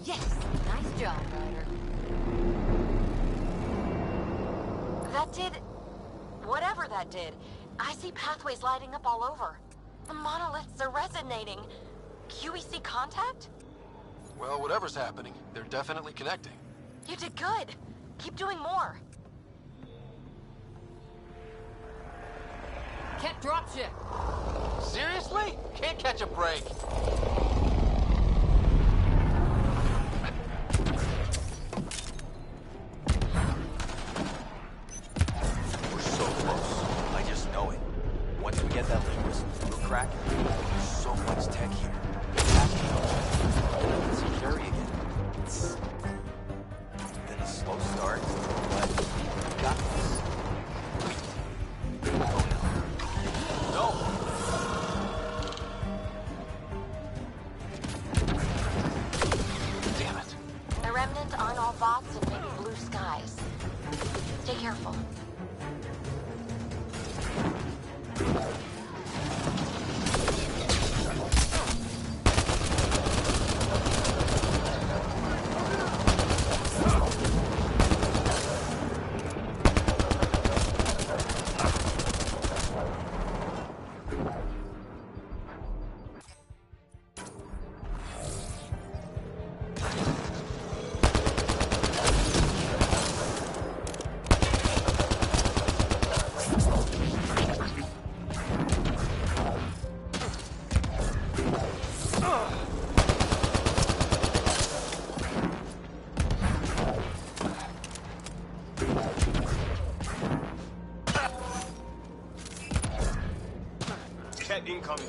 Yes! Nice job, Ryder. That did... whatever that did. I see pathways lighting up all over. The monoliths are resonating. QEC contact? Well, whatever's happening, they're definitely connecting. You did good. Keep doing more. Can't dropship! Seriously? Can't catch a break. We're so close. I just know it. Once we get that linguist, we'll crack it. There's so much tech here. It has to help. Cat incoming.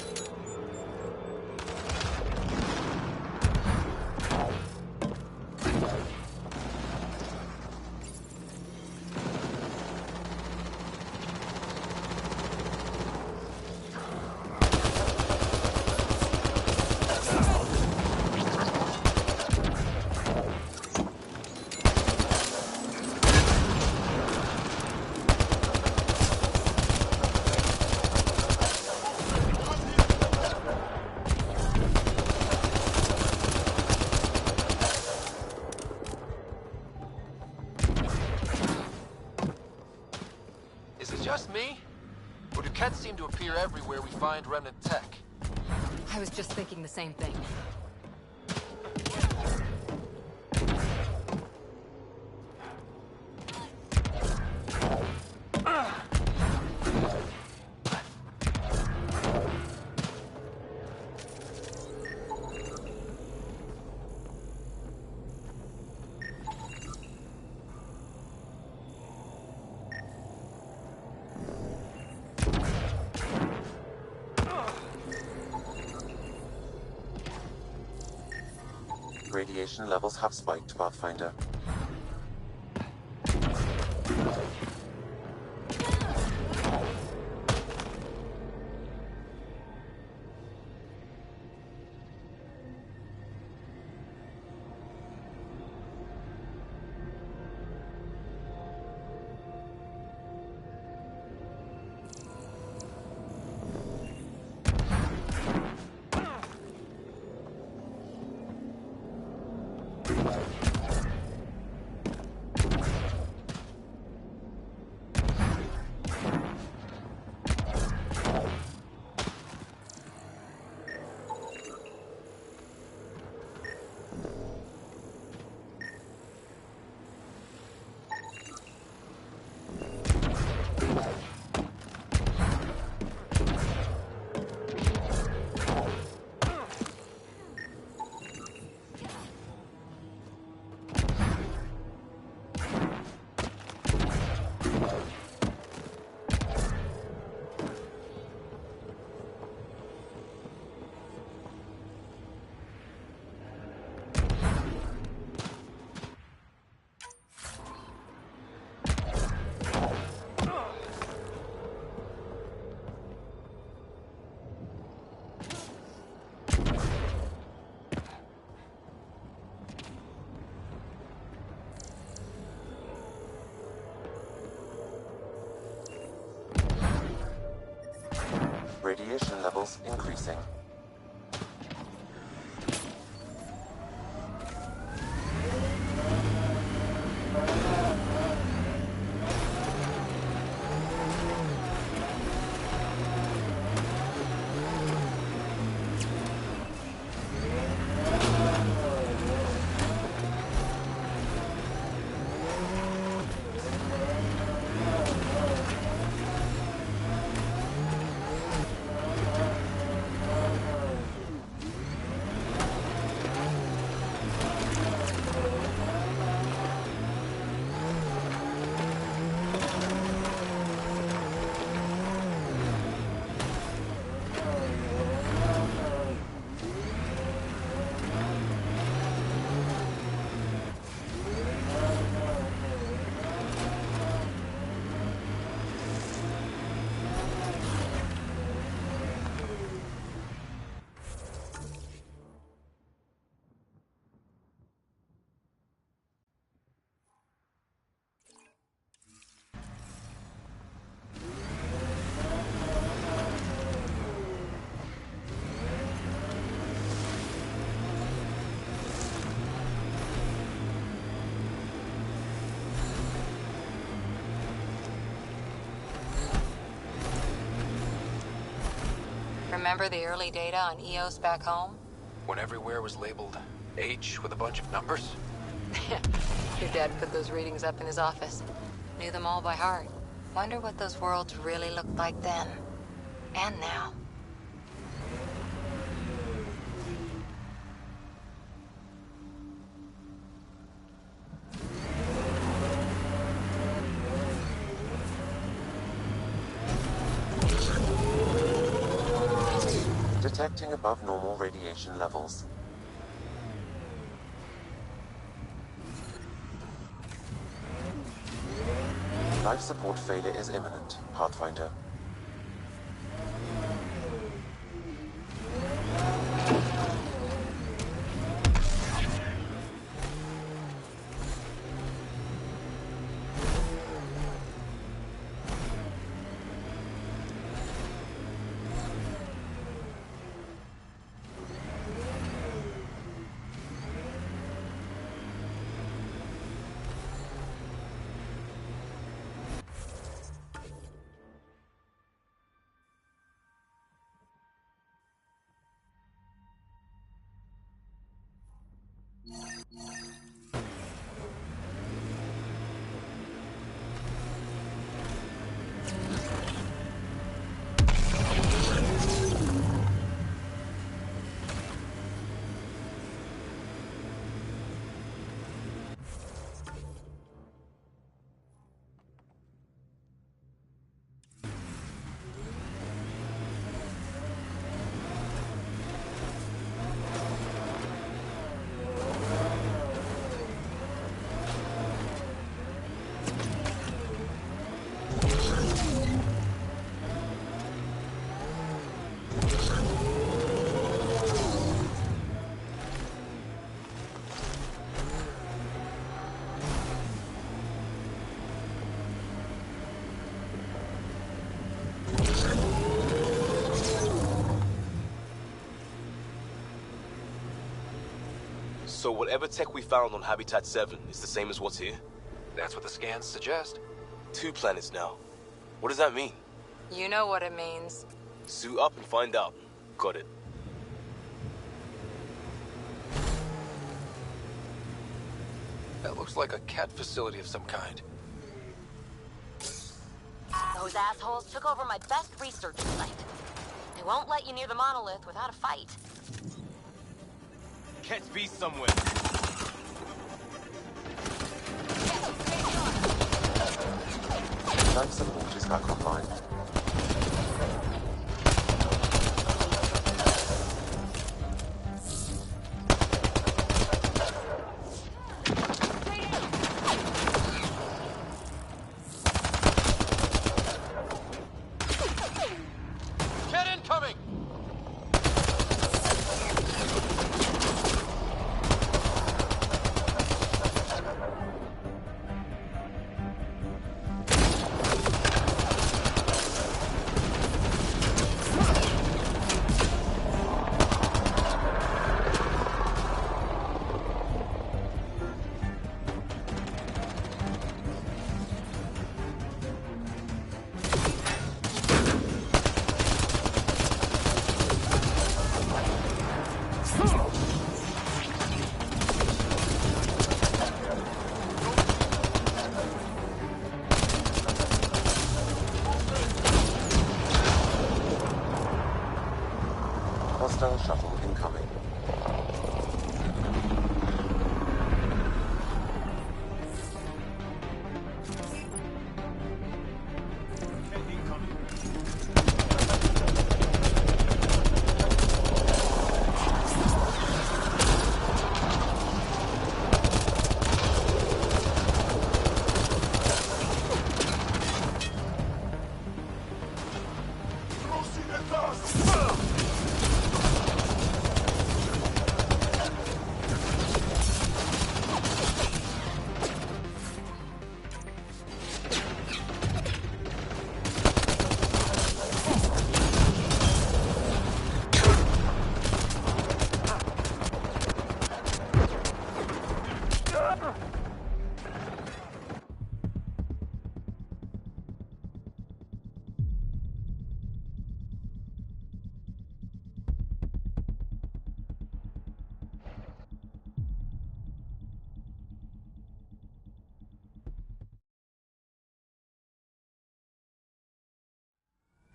Is it just me? Or do cats seem to appear everywhere we find remnant tech? I was just thinking the same thing. Radiation levels have spiked, Pathfinder. Radiation levels increasing. Remember the early data on EOS back home? When everywhere was labeled H with a bunch of numbers? Your dad put those readings up in his office. Knew them all by heart. Wonder what those worlds really looked like then. And now. Detecting above normal radiation levels. Life support failure is imminent, Pathfinder. So whatever tech we found on Habitat 7 is the same as what's here? That's what the scans suggest. 2 planets now. What does that mean? You know what it means. Suit up and find out. Got it. That looks like a cat facility of some kind. Those assholes took over my best research site. They won't let you near the monolith without a fight. Catch beast somewhere. Life support is back online. Get incoming! Hostile shuttle incoming.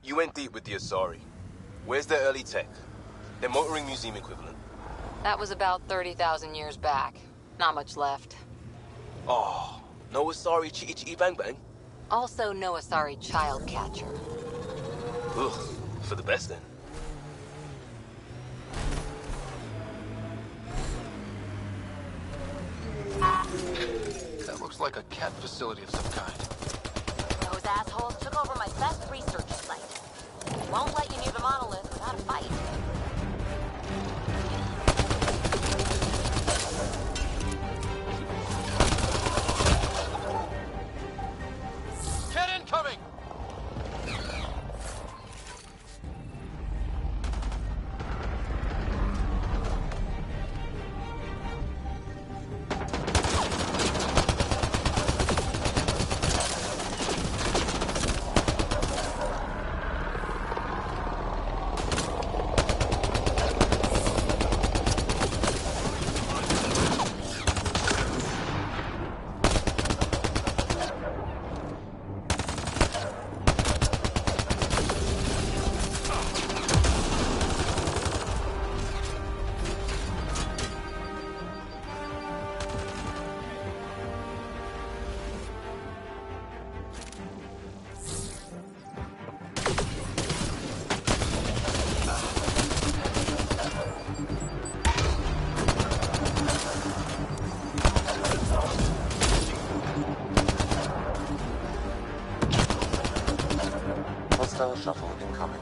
You went deep with the Asari. Where's their early tech? Their motoring museum equivalent. That was about 30,000 years back. Not much left. Oh, no Asari chitty chitty bang bang? Also no Asari child catcher. Ugh, for the best then. like a cat facility of some kind. Those assholes took over my best research site. Won't let you near the monolith without a fight. Get incoming! Hostile shuttle incoming.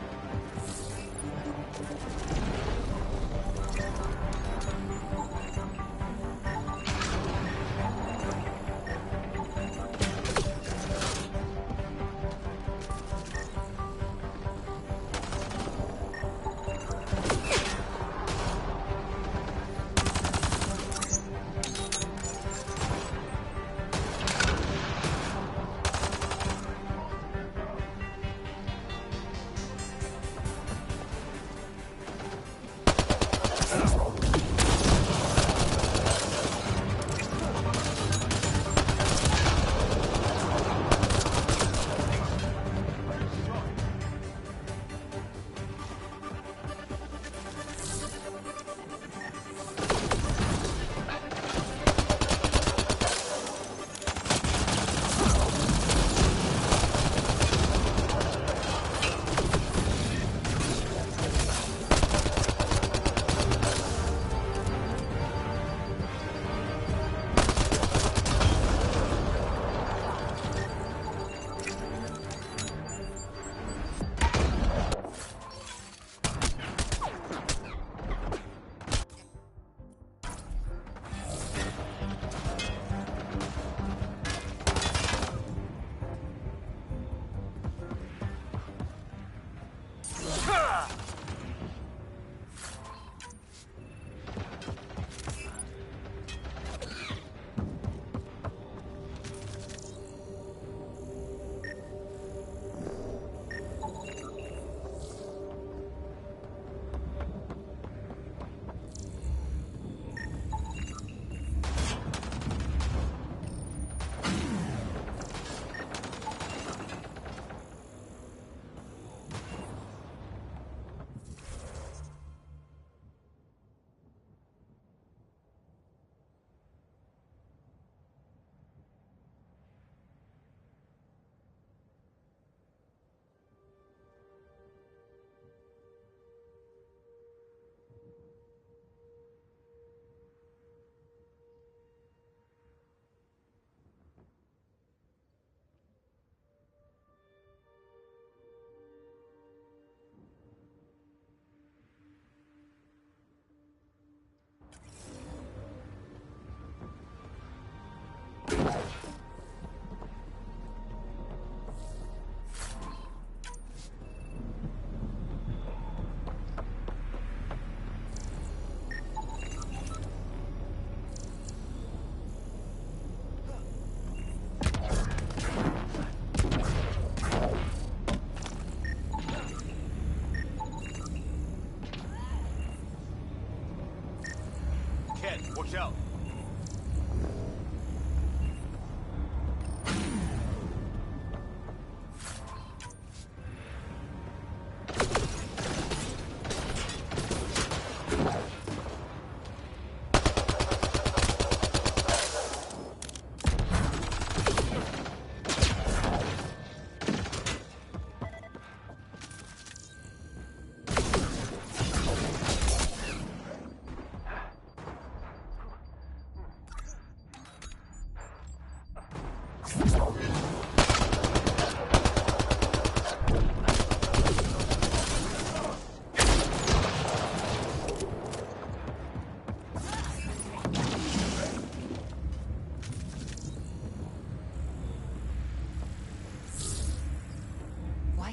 Watch out!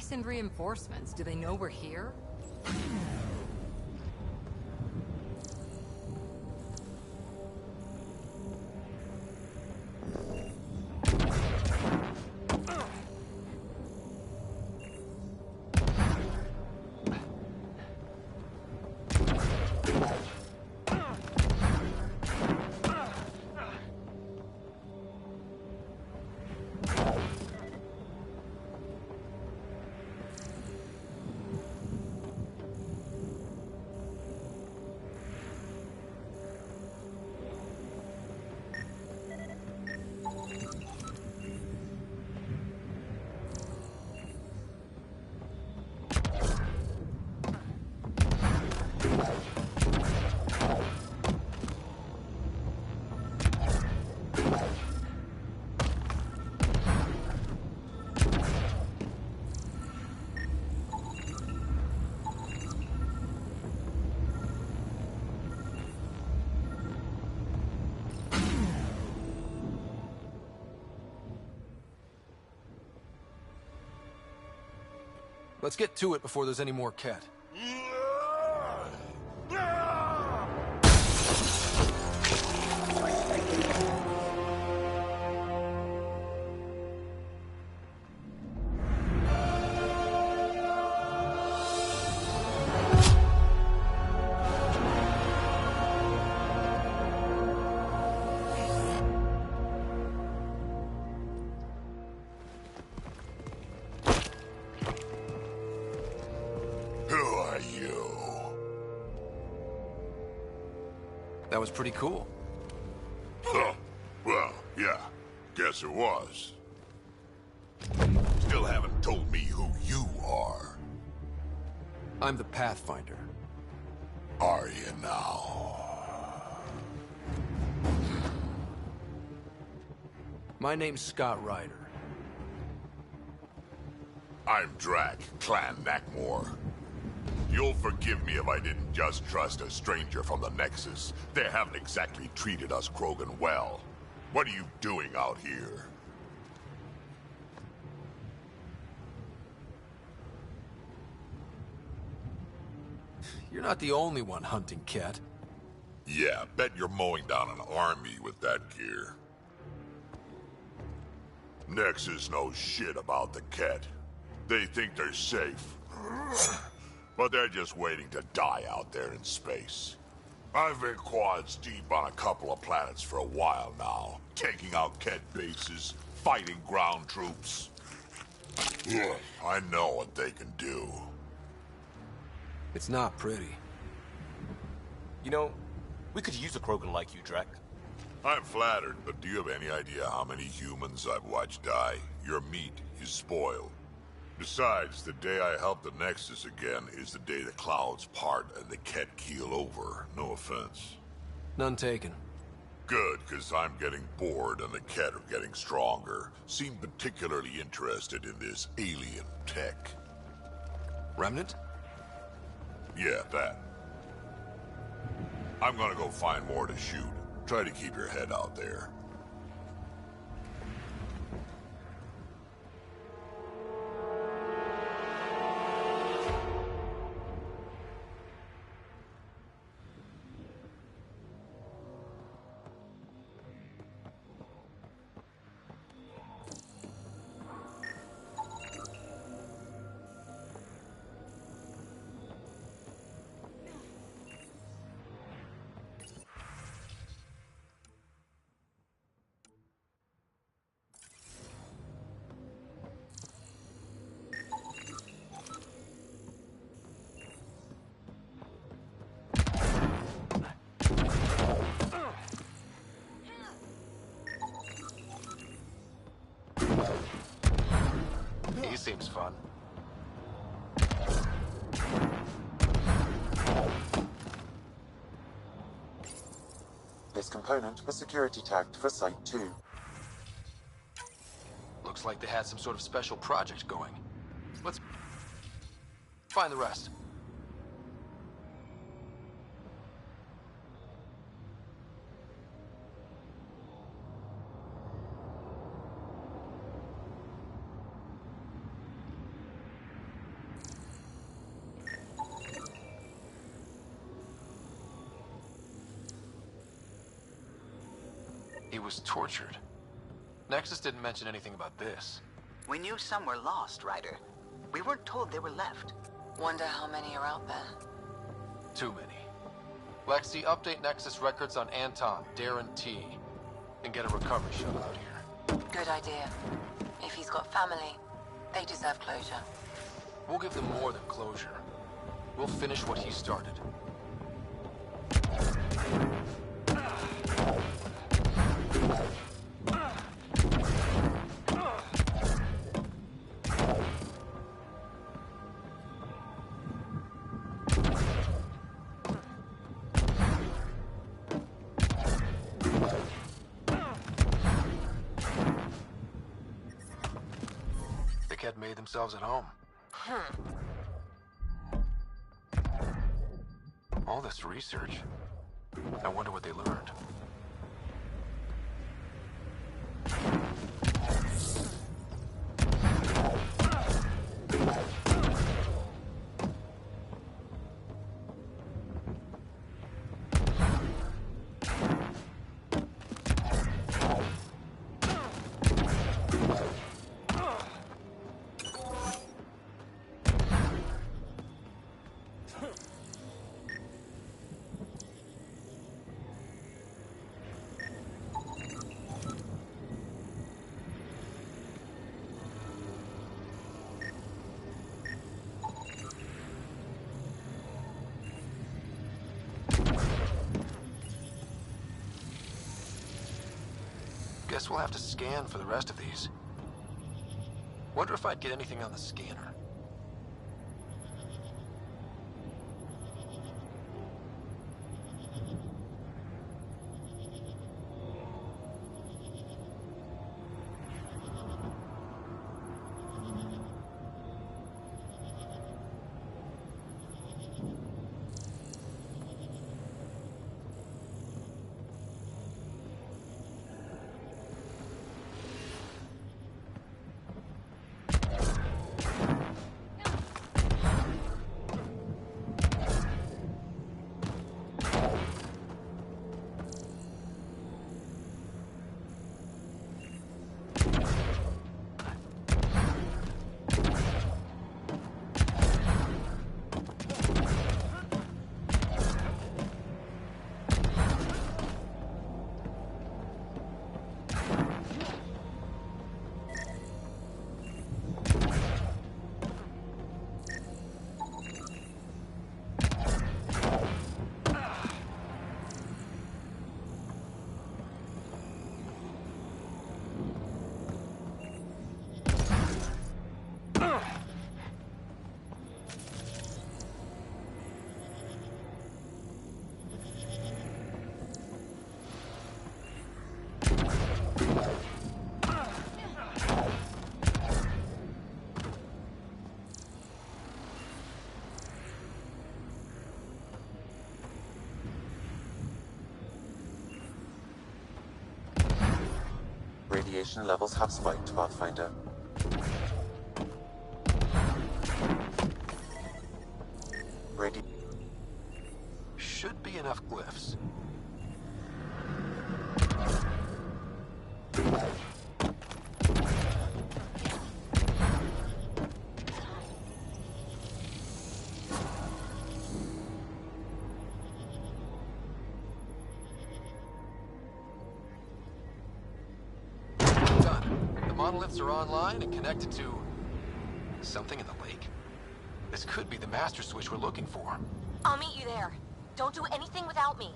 send reinforcements? Do they know we're here? Let's get to it before there's any more Ket. That was pretty cool. Huh. Well, yeah. Guess it was. Still haven't told me who you are. I'm the Pathfinder. Are you now? My name's Scott Ryder. I'm Drac, Clan Nakmor. You'll forgive me if I didn't just trust a stranger from the Nexus. They haven't exactly treated us Krogan well. What are you doing out here? You're not the only one hunting Ket. Yeah, bet you're mowing down an army with that gear. Nexus knows shit about the Ket. They think they're safe. But they're just waiting to die out there in space. I've been quads deep on a couple of planets for a while now, taking out Ket bases, fighting ground troops. Ugh, I know what they can do. It's not pretty. You know, we could use a Krogan like you, Drac. I'm flattered, but do you have any idea how many humans I've watched die? Your meat is spoiled. Besides, the day I help the Nexus again is the day the clouds part and the Ket keel over. No offense. None taken. Good, because I'm getting bored and the Ket are getting stronger. Seem particularly interested in this alien tech. Remnant? Yeah, that. I'm gonna go find more to shoot. Try to keep your head out there. He seems fun. This component was security tagged for Site 2. Looks like they had some sort of special project going. Let's find the rest. he was tortured. Nexus didn't mention anything about this. We knew some were lost, Ryder. We weren't told they were left. Wonder how many are out there. Too many. Lexi, update Nexus records on Anton, Darren T. And get a recovery shuttle out here. Good idea. If he's got family, they deserve closure. We'll give them more than closure. We'll finish what he started. The kid made themselves at home. All this research. I wonder what they learned. Guess we'll have to scan for the rest of these. Wonder if I'd get anything on the scanner. Radiation levels have spiked, Pathfinder. Should be enough glyphs. Monoliths are online and connected to something in the lake. This could be the master switch we're looking for. I'll meet you there. Don't do anything without me.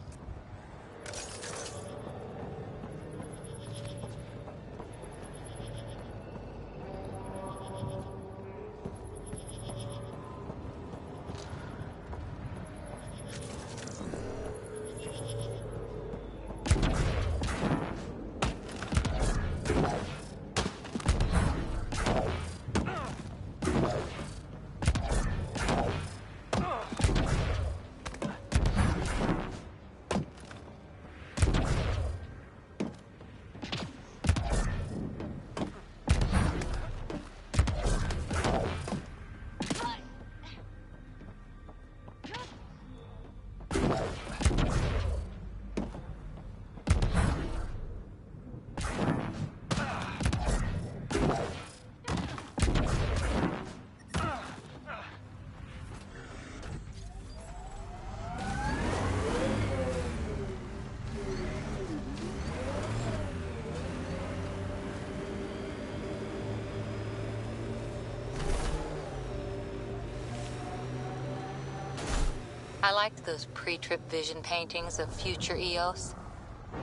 I liked those pre-trip vision paintings of future Eos.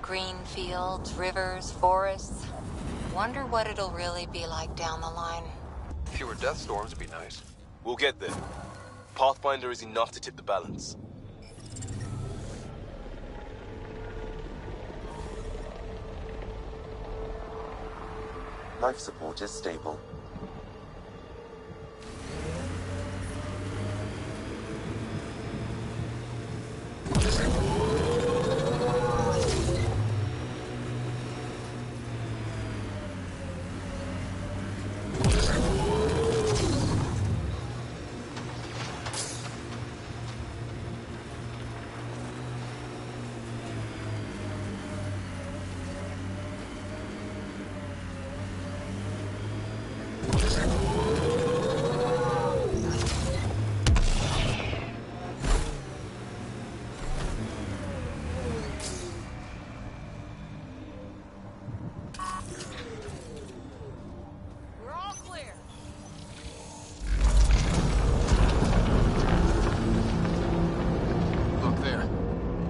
Green fields, rivers, forests. Wonder what it'll really be like down the line. Fewer death storms would be nice. We'll get there. Pathfinder is enough to tip the balance. Life support is stable.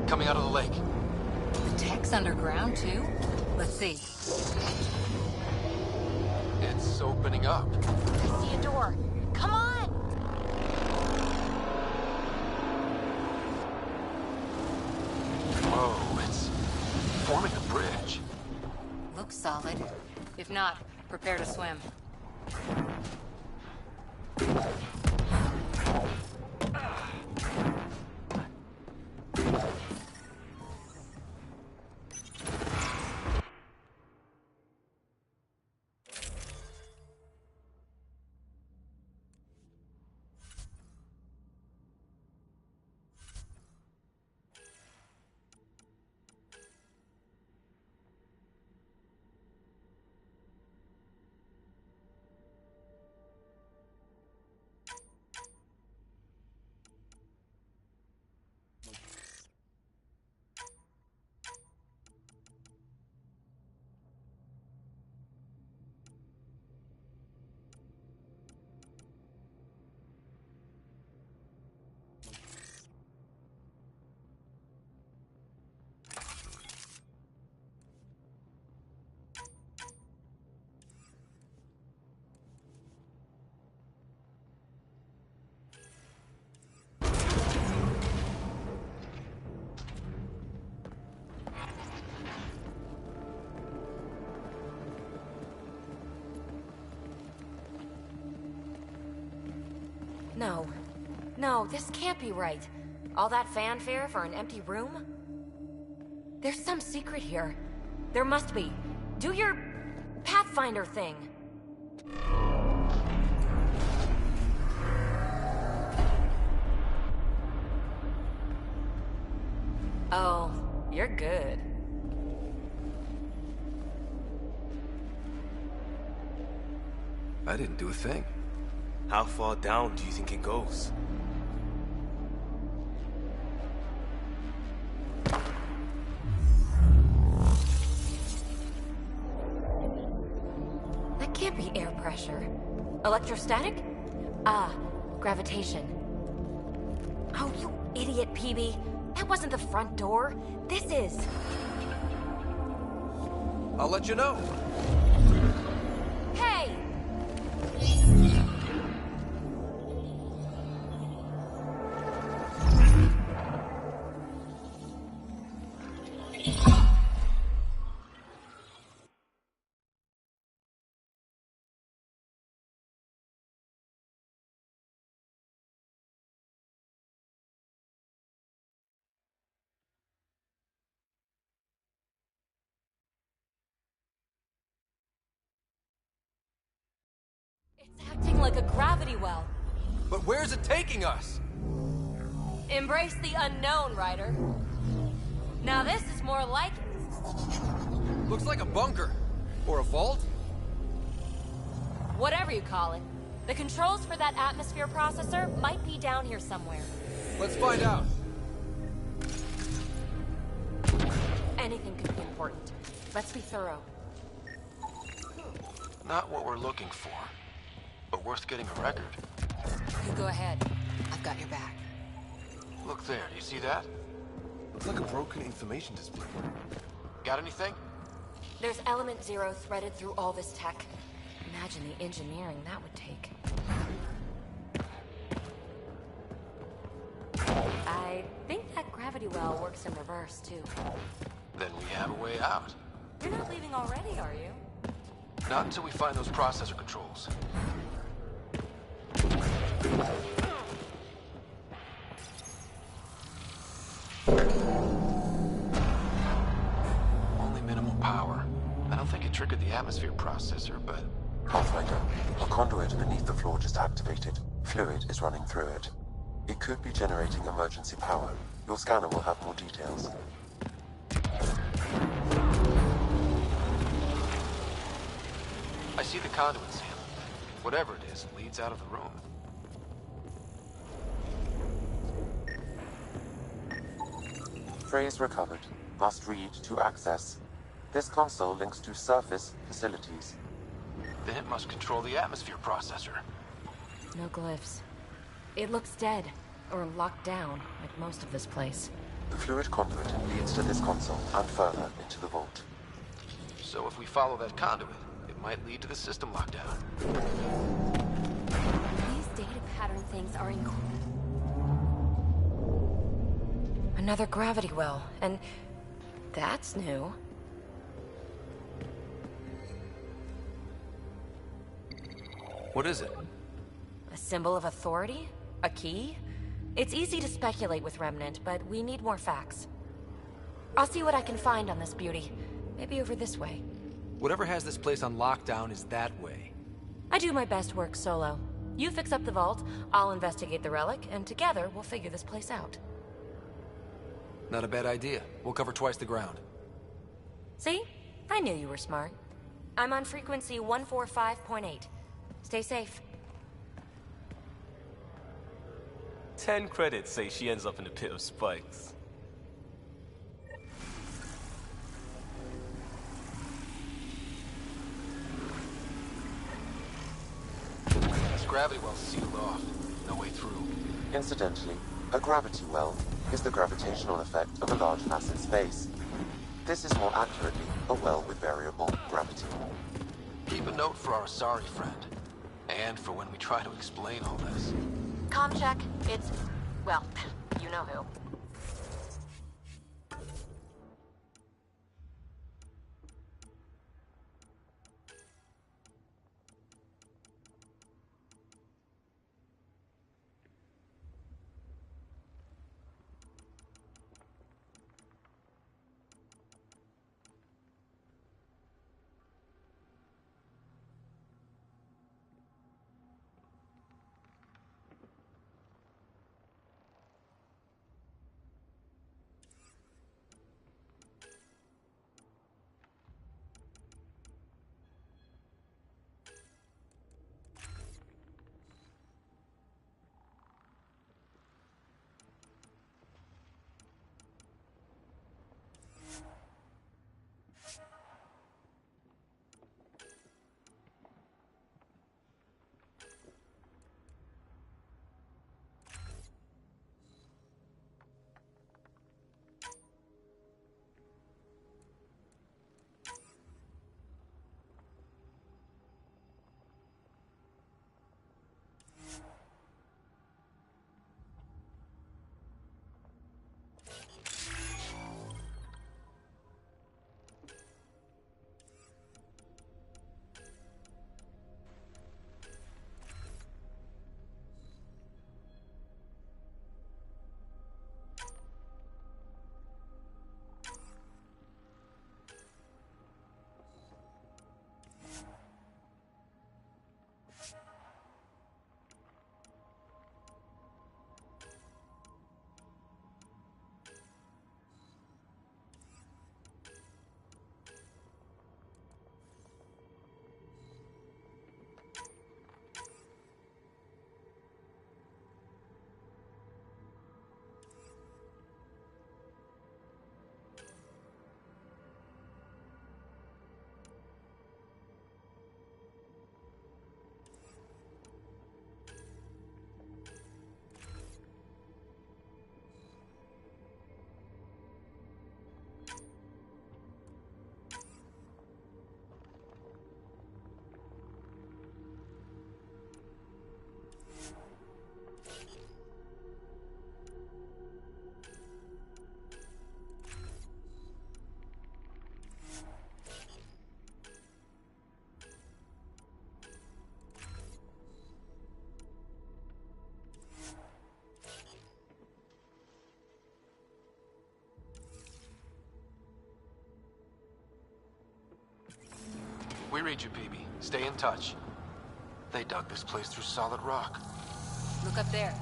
Coming out of the lake. The tech's underground, too? Let's see. It's opening up. I see a door. Come on! Whoa, it's forming a bridge. Looks solid. If not, prepare to swim. No. No, this can't be right. All that fanfare for an empty room? There's some secret here. There must be. Do your Pathfinder thing. Oh, you're good. I didn't do a thing. How far down do you think it goes? That can't be air pressure. Electrostatic? Ah, gravitation. Oh, you idiot, Peebee. That wasn't the front door. This is. I'll let you know. Hey! It's acting like a gravity well. But where's it taking us? Embrace the unknown, Ryder. Now this is more like it. Looks like a bunker. Or a vault? Whatever you call it. The controls for that atmosphere processor might be down here somewhere. Let's find out. Anything could be important. Let's be thorough. Not what we're looking for, but worth getting a record. You go ahead. I've got your back. Look there, do you see that? Looks like a broken information display. Got anything? There's Element Zero threaded through all this tech. Imagine the engineering that would take. I think that gravity well works in reverse, too. Then we have a way out. You're not leaving already, are you? Not until we find those processor controls. Only minimal power. I don't think it triggered the atmosphere processor, but... Pathfinder, a conduit beneath the floor just activated. Fluid is running through it. It could be generating emergency power. Your scanner will have more details. I see the conduit, Sam. Whatever it is, leads out of the room. Phrase recovered. Must read to access. This console links to surface facilities. Then it must control the atmosphere processor. No glyphs. It looks dead, or locked down, like most of this place. The fluid conduit leads to this console and further into the vault. So if we follow that conduit, it might lead to the system lockdown. These data pattern things are incredible. Another gravity well, and that's new. What is it? A symbol of authority? A key? It's easy to speculate with Remnant, but we need more facts. I'll see what I can find on this beauty. Maybe over this way. Whatever has this place on lockdown is that way. I do my best work solo. You fix up the vault, I'll investigate the relic, and together we'll figure this place out. Not a bad idea. We'll cover twice the ground. See? I knew you were smart. I'm on frequency 145.8. Stay safe. 10 credits say she ends up in the pit of spikes. This gravity well's sealed off. No way through. Incidentally, a gravity well is the gravitational effect of a large mass in space. This is more accurately a well with variable gravity. Keep a note for our Asari friend. And for when we try to explain all this. Comm check. It's... well, you know who. We read you, Peebee. Stay in touch. They dug this place through solid rock. Look up there.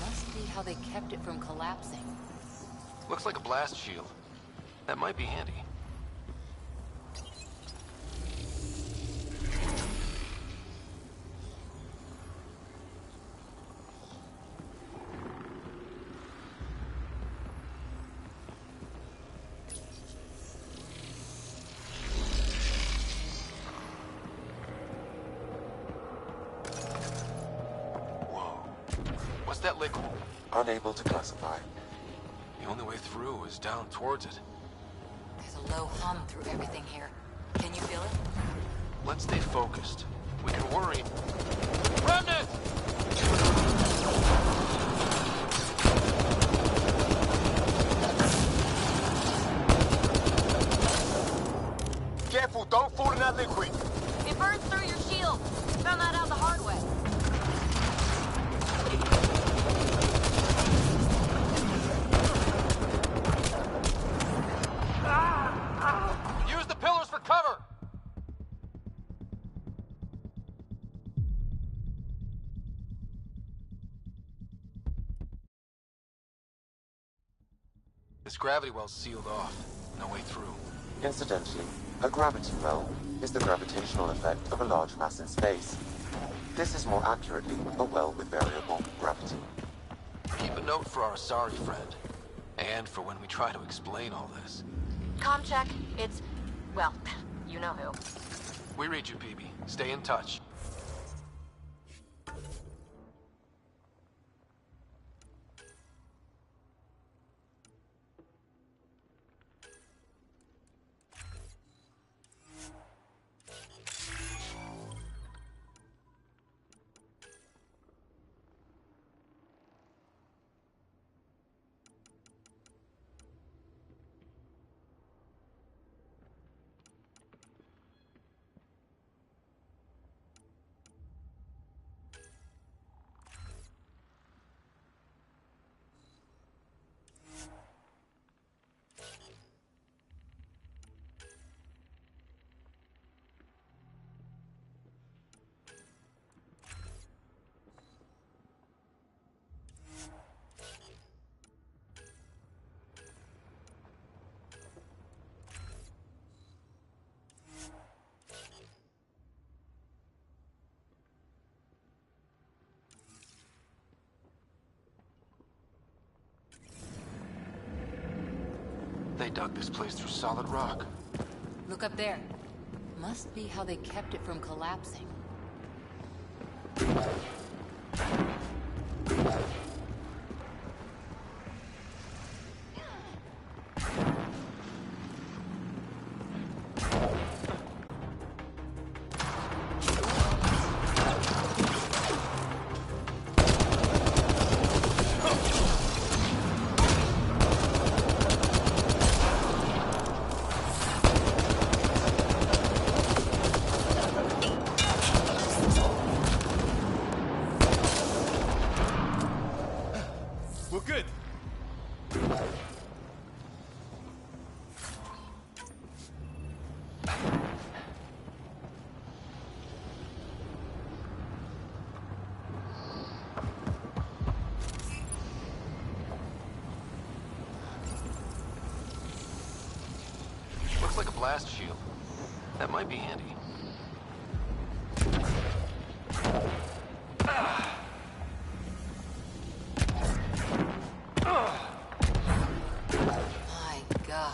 Must be how they kept it from collapsing. Looks like a blast shield. That might be handy. What's that liquid? Unable to classify. The only way through is down towards it. There's a low hum through everything here. Can you feel it? Let's stay focused. We can worry. Remnant! Careful, don't fall in that liquid. It burns through your shield. Found that out the hard way. Use the pillars for cover! This gravity well's sealed off. No way through. Incidentally, a gravity well is the gravitational effect of a large mass in space. This is more accurately a well with variable gravity. Keep a note for our sorry friend. And for when we try to explain all this. Comm check. It's... well, you know who. We read you, Peebee. Stay in touch. They dug this place through solid rock. Look up there. Must be how they kept it from collapsing. We're good. Looks like a blast shield. That might be handy. My God.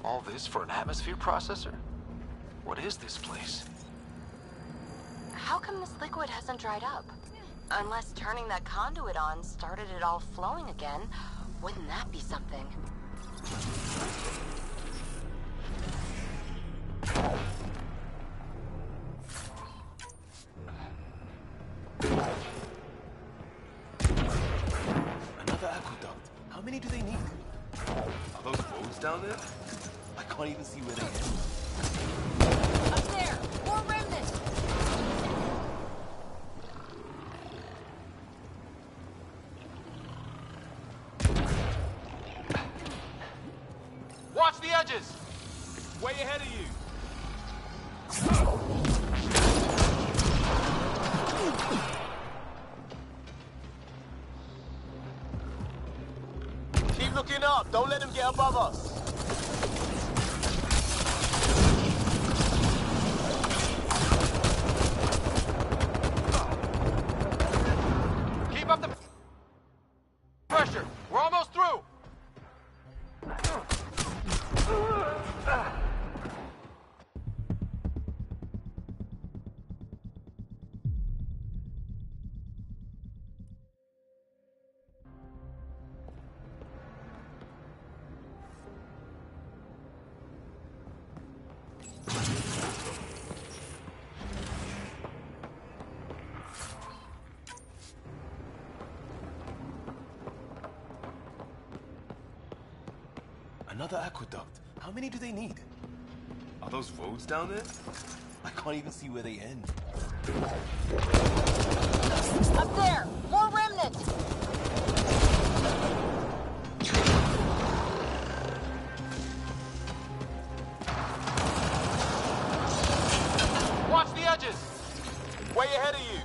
All this for an atmosphere processor? What is this place? How come this liquid hasn't dried up? Unless turning that conduit on started it all flowing again, wouldn't that be something? Another aqueduct. How many do they need? Are those roads down there? I can't even see where they end. Up there! More remnants! Watch the edges! Way ahead of you. Keep looking up. Don't let him get above us. Keep up the pressure. We're almost through. Another aqueduct. How many do they need? Are those roads down there? I can't even see where they end. Up there! More remnants! Watch the edges. Way ahead of you.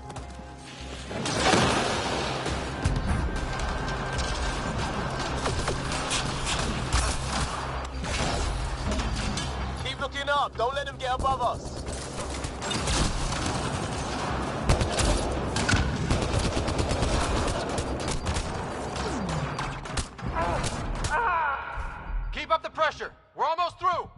Keep looking up. Don't let him get above us. Keep up the pressure. We're almost through.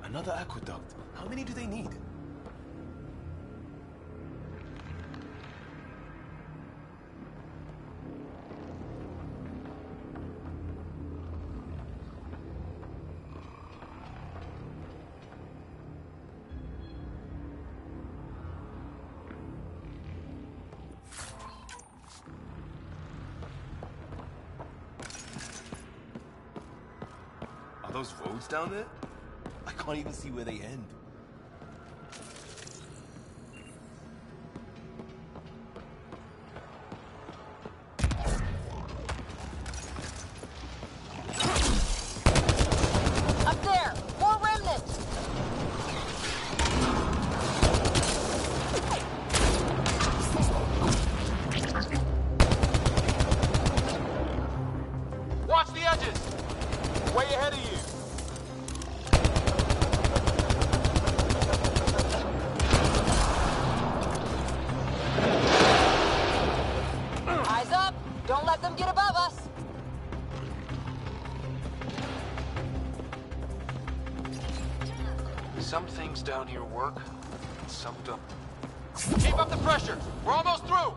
Another aqueduct. How many do they need? Are those roads down there? I can't even see where they end. Up there! More remnants! Watch the edges. Way ahead of you. Eyes up! Don't let them get above us! Some things down here work, and some don't. Keep up the pressure. We're almost through.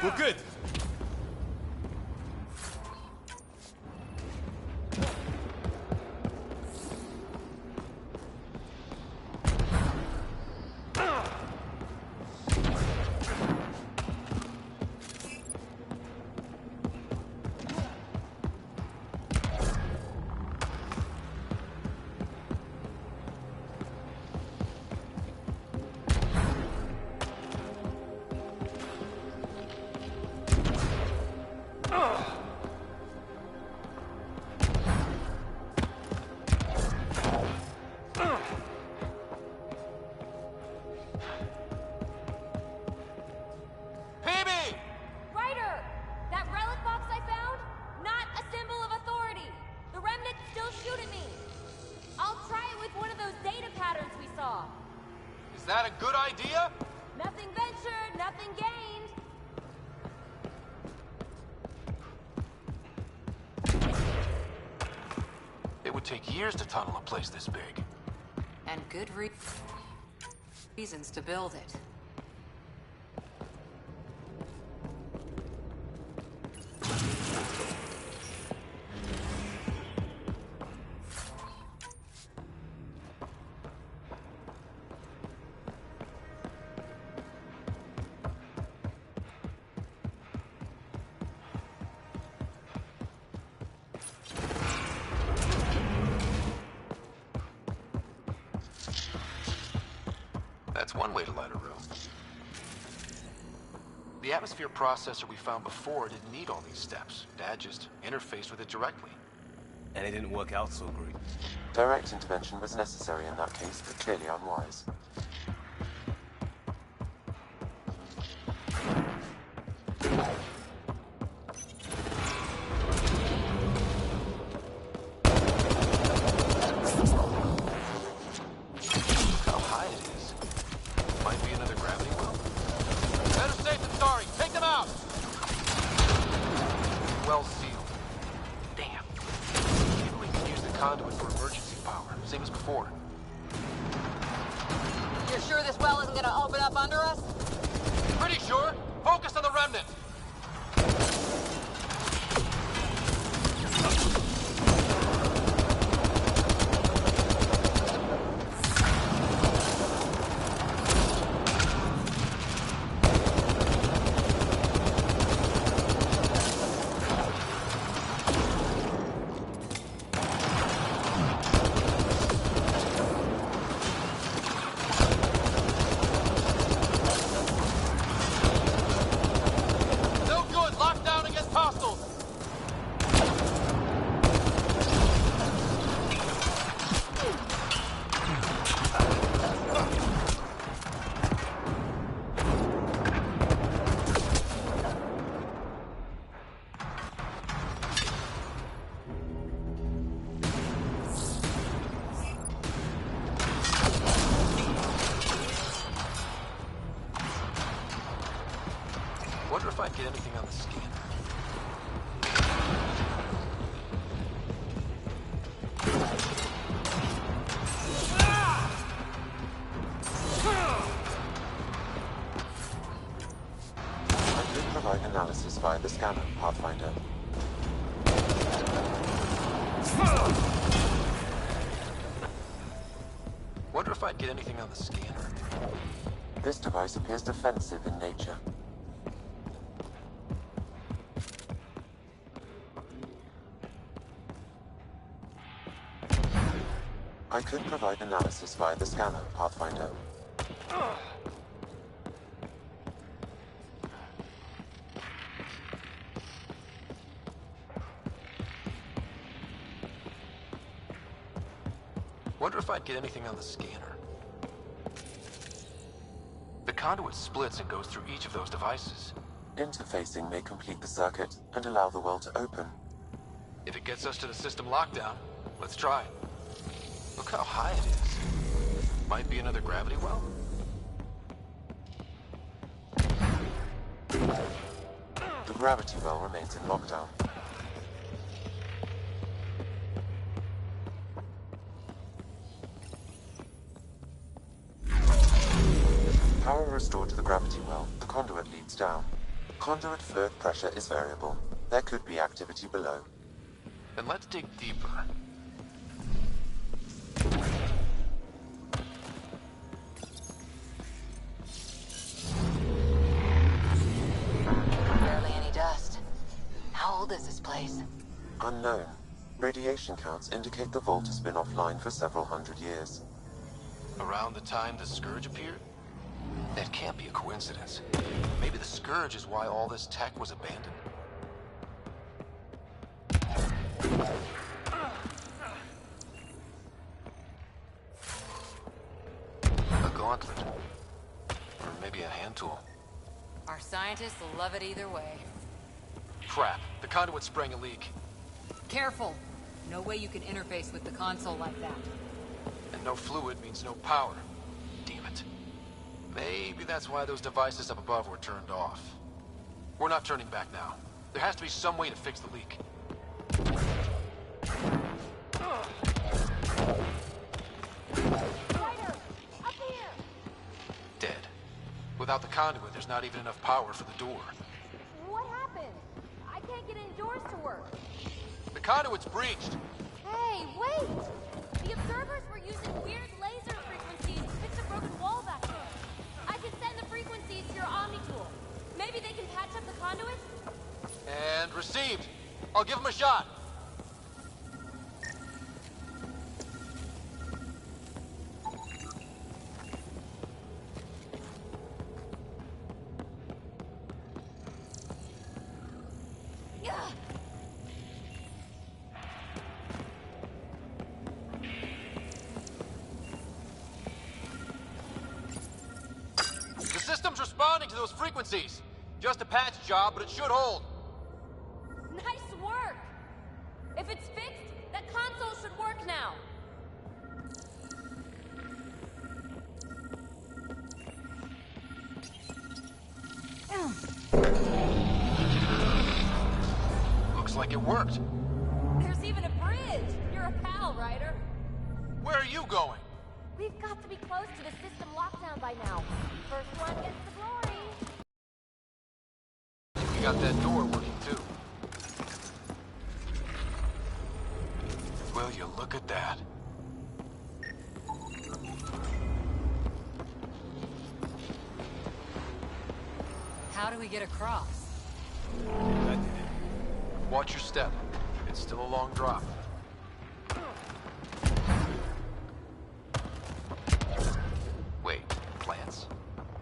We're good. patterns we saw. Is that a good idea? Nothing ventured, nothing gained. It would take years to tunnel a place this big. And good reasons to build it. That's one way to light a room. The atmosphere processor we found before didn't need all these steps. Dad just interfaced with it directly. And it didn't work out so great. Direct intervention was necessary in that case, but clearly unwise. How high it is. Might be another gravity well. Better safe than sorry. Take them out! Well sealed. Damn. Maybe we can use the conduit for emergency power, same as before. You're sure this well isn't gonna open up under us? Pretty sure. Focus on the remnant. No good. Locked down against hostiles. Wonder if I get anything on the scanner. I could provide analysis via the scanner, Pathfinder. Wonder if I'd get anything on the scanner. This device appears defensive in nature. I could provide analysis via the scanner, Pathfinder. Wonder if I'd get anything on the scanner. The conduit splits and goes through each of those devices. Interfacing may complete the circuit and allow the well to open. If it gets us to the system lockdown, let's try it. Look how high it is. Might be another gravity well. The gravity well remains in lockdown. Power restored to the gravity well. The conduit leads down. Conduit fluid pressure is variable. There could be activity below. Then let's dig deeper. Barely any dust. How old is this place? Unknown. Radiation counts indicate the vault has been offline for several hundred years. Around the time the Scourge appeared? That can't be a coincidence. Maybe the Scourge is why all this tech was abandoned. A gauntlet. Or maybe a hand tool. Our scientists will love it either way. Crap. The conduit sprang a leak. Careful! No way you can interface with the console like that. And no fluid means no power. Damn it. Maybe that's why those devices up above were turned off. We're not turning back now. There has to be some way to fix the leak. Ryder, up here! Dead. Without the conduit, there's not even enough power for the door. What happened? I can't get any doors to work. The conduit's breached. Hey, wait! The observers were using weird laser frequencies to fix a broken wall back there. I can send the frequencies to your Omni tool. Maybe they can patch up the conduit? And received. I'll give him a shot. The system's responding to those frequencies. Just a patch job, but it should hold. Nice work! If it's fixed, that console should work now. Looks like it worked. There's even a bridge! You're a pal, Ryder. Where are you going? We've got to be close to the system lockdown by now. First one gets the glory. We got that door working too. Will you look at that? How do we get across? That did it. Watch your step. It's still a long drop. Wait, plants?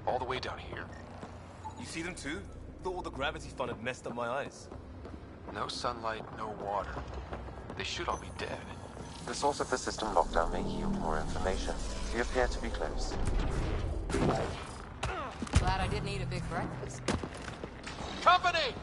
All the way down here? You see them too? Thought all the gravity fun had messed up my eyes. No sunlight, no water. They should all be dead. The source of the system lockdown may yield more information. We appear to be close. Glad I didn't eat a big breakfast. Company!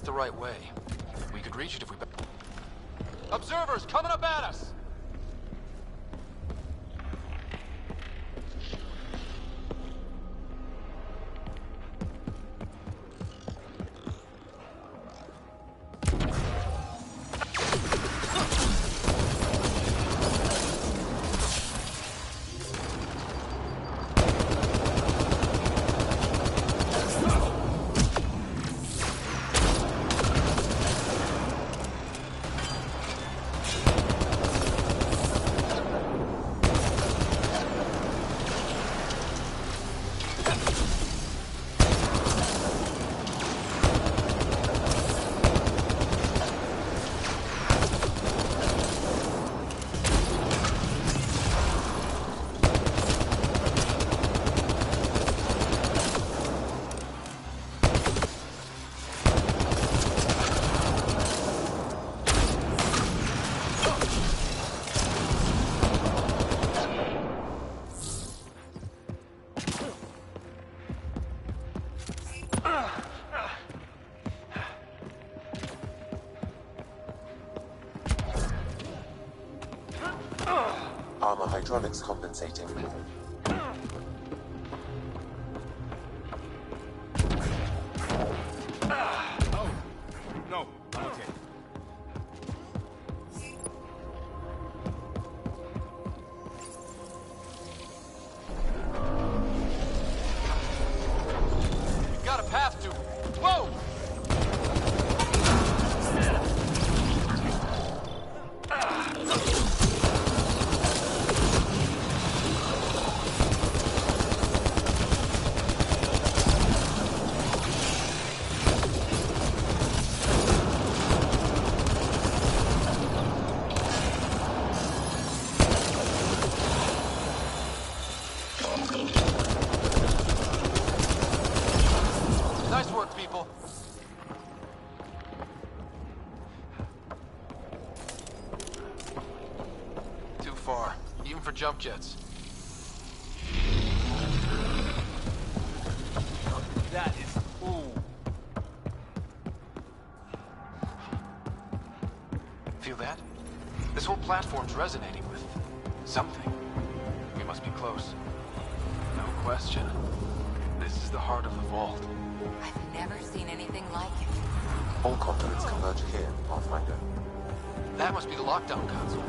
The right way. We could reach it if we... Observers coming up at us! hydraulics compensating. Oh, no, I'm okay. We've got a path to... Whoa! Nice work, people. Too far, even for jump jets. That is cool. Feel that? This whole platform's resonating with something. We must be close. No question. This is the heart of the vault. I've never seen anything like it. All continents converge here, Pathfinder. That must be the lockdown console.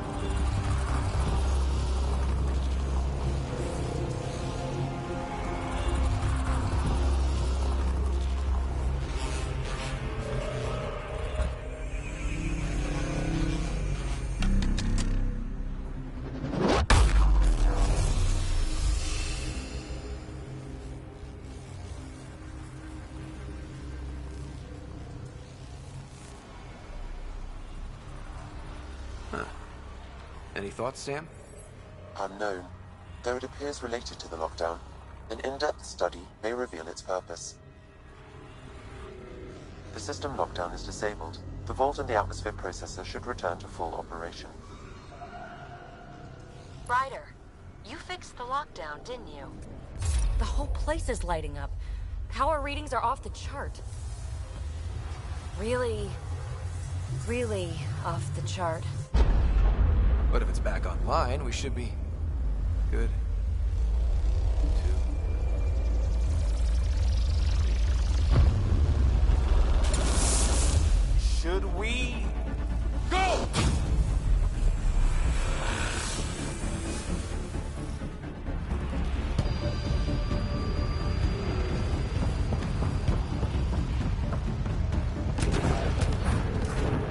Any thoughts, Sam? Unknown, though it appears related to the lockdown. An in-depth study may reveal its purpose. The system lockdown is disabled. The vault and the atmosphere processor should return to full operation. Ryder, you fixed the lockdown, didn't you? The whole place is lighting up. Power readings are off the chart. Really off the chart. But if it's back online, we should be good. Should we go?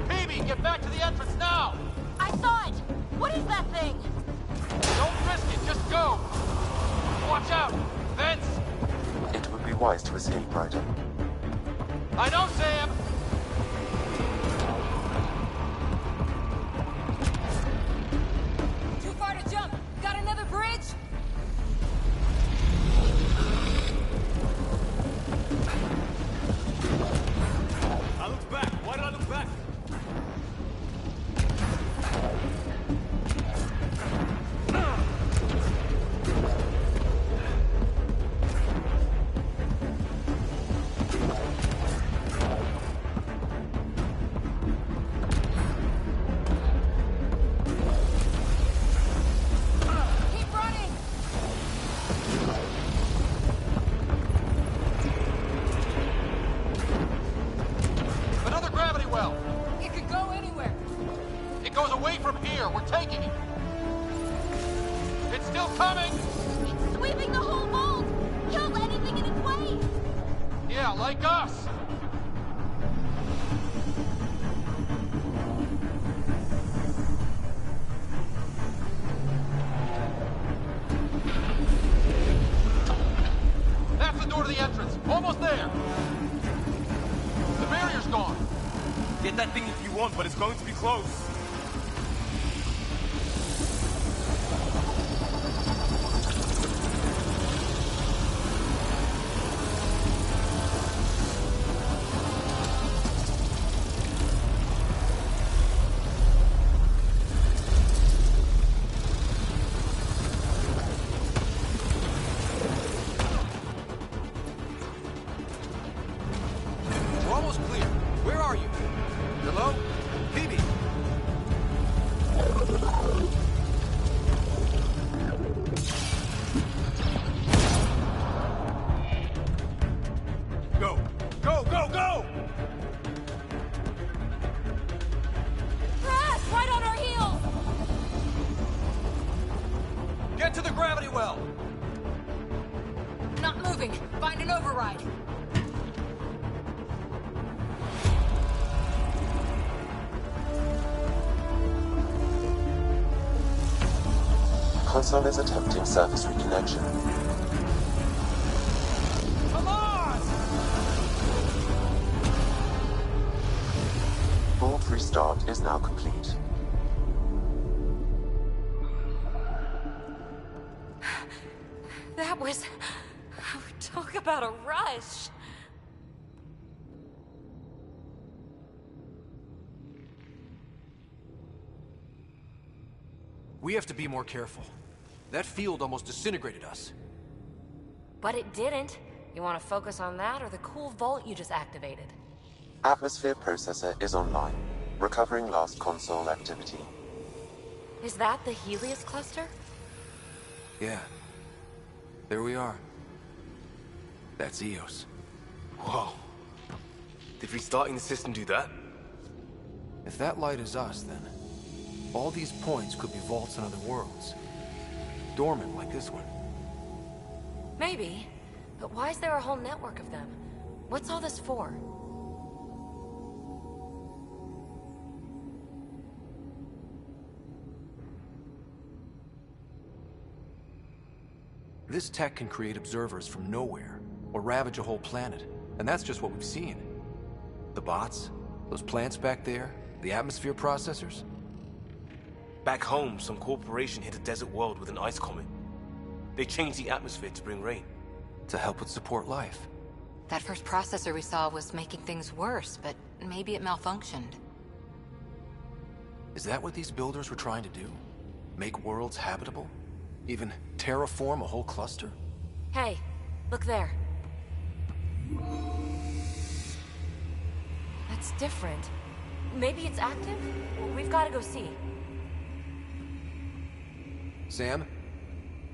Peebee, get back to the entrance now! I saw it! What is that thing? Don't risk it, just go! Watch out! Vents! It would be wise to escape, Ryder. I know, Sam! Too far to jump! Got another bridge? I looked back. Why did I look back? Keep running! Another gravity well! It could go anywhere. It goes away from here, we're taking it! It's still coming! It's sweeping the whole vault! Kills anything in its way! Yeah, like us! That's the door to the entrance. Almost there. The barrier's gone. Get that thing if you want, but it's going to be close. We're almost clear. Where are you? Hello? Peebee? Not moving. Find an override. Console is attempting service reconnection. Come on! Vault restart is now complete. That was... Talk about a rush. We have to be more careful. That field almost disintegrated us. But it didn't. You want to focus on that or the cool vault you just activated? Atmosphere processor is online, recovering last console activity. Is that the Helios cluster? Yeah. There we are. That's Eos. Whoa. Did restarting the system do that? If that light is us, then all these points could be vaults in other worlds. Dormant like this one. Maybe. But why is there a whole network of them? What's all this for? This tech can create observers from nowhere, or ravage a whole planet. And that's just what we've seen. The bots, those plants back there, the atmosphere processors. Back home, some corporation hit a desert world with an ice comet. They changed the atmosphere to bring rain. To help with support life. That first processor we saw was making things worse, but maybe it malfunctioned. Is that what these builders were trying to do? Make worlds habitable? Even terraform a whole cluster? Hey, look there. That's different. Maybe it's active? We've got to go see. Sam?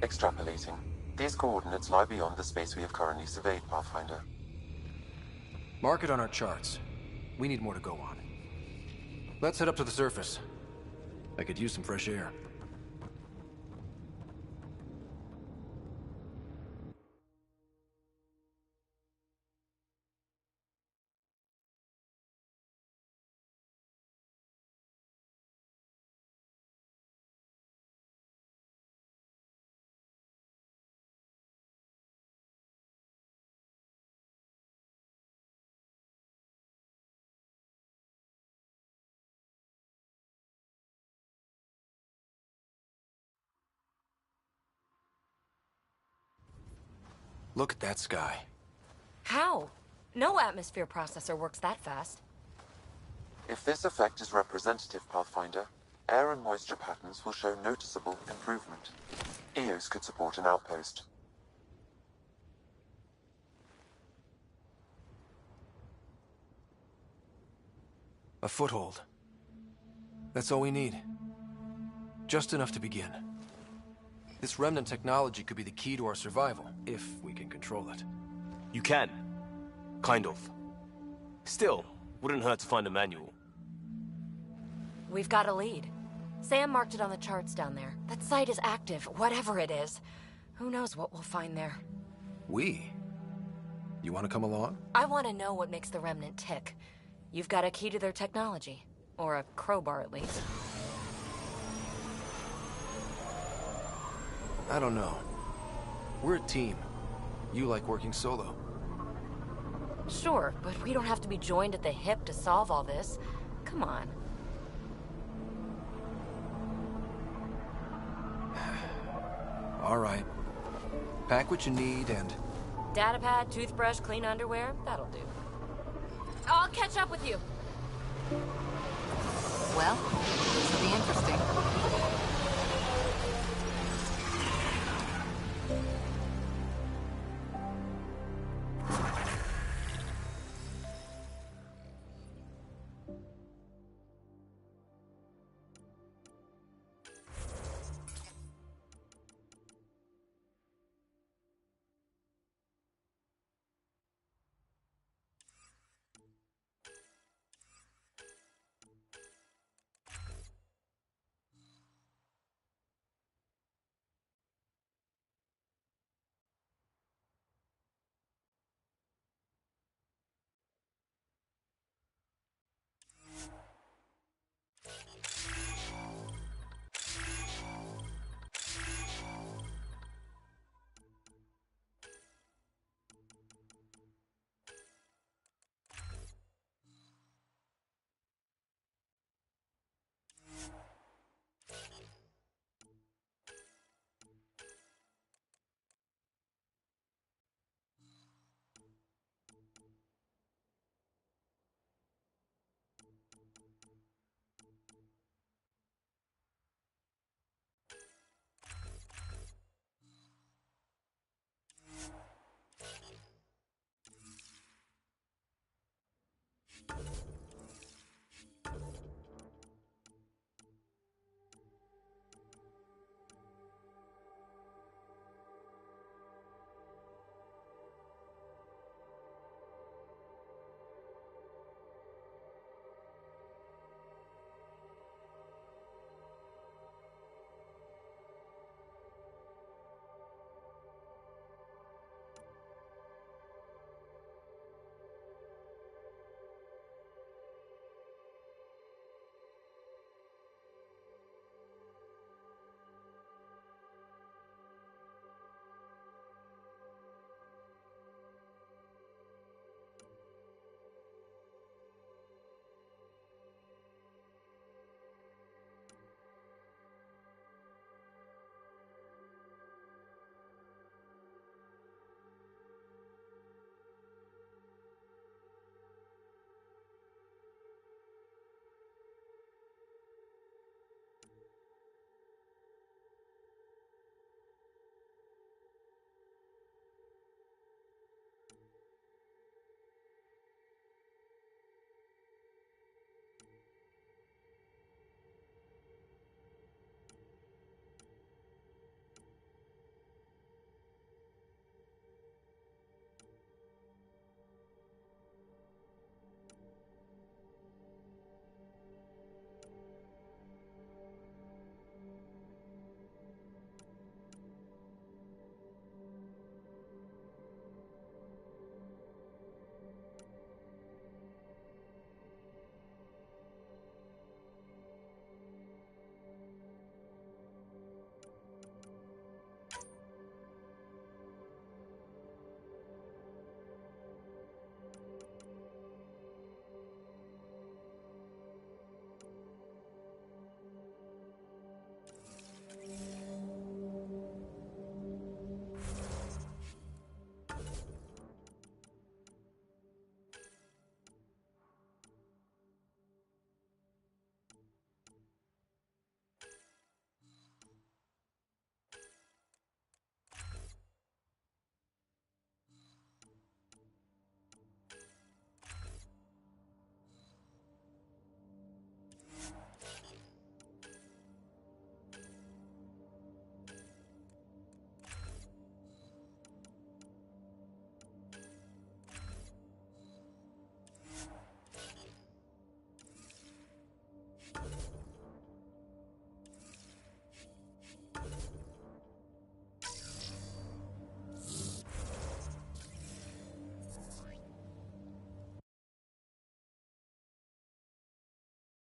Extrapolating. These coordinates lie beyond the space we have currently surveyed, Pathfinder. Mark it on our charts. We need more to go on. Let's head up to the surface. I could use some fresh air. Look at that sky. How? No atmosphere processor works that fast. If this effect is representative, Pathfinder, air and moisture patterns will show noticeable improvement. Eos could support an outpost. A foothold. That's all we need. Just enough to begin. This remnant technology could be the key to our survival, if we can control it. You can. Kind of. Still, wouldn't hurt to find a manual. We've got a lead. Sam marked it on the charts down there. That site is active, whatever it is. Who knows what we'll find there. We? You want to come along? I want to know what makes the remnant tick. You've got a key to their technology. Or a crowbar, at least. I don't know. We're a team. You like working solo. Sure, but we don't have to be joined at the hip to solve all this. Come on. All right. Pack what you need and... Datapad, toothbrush, clean underwear, that'll do. I'll catch up with you. Well, this will be interesting.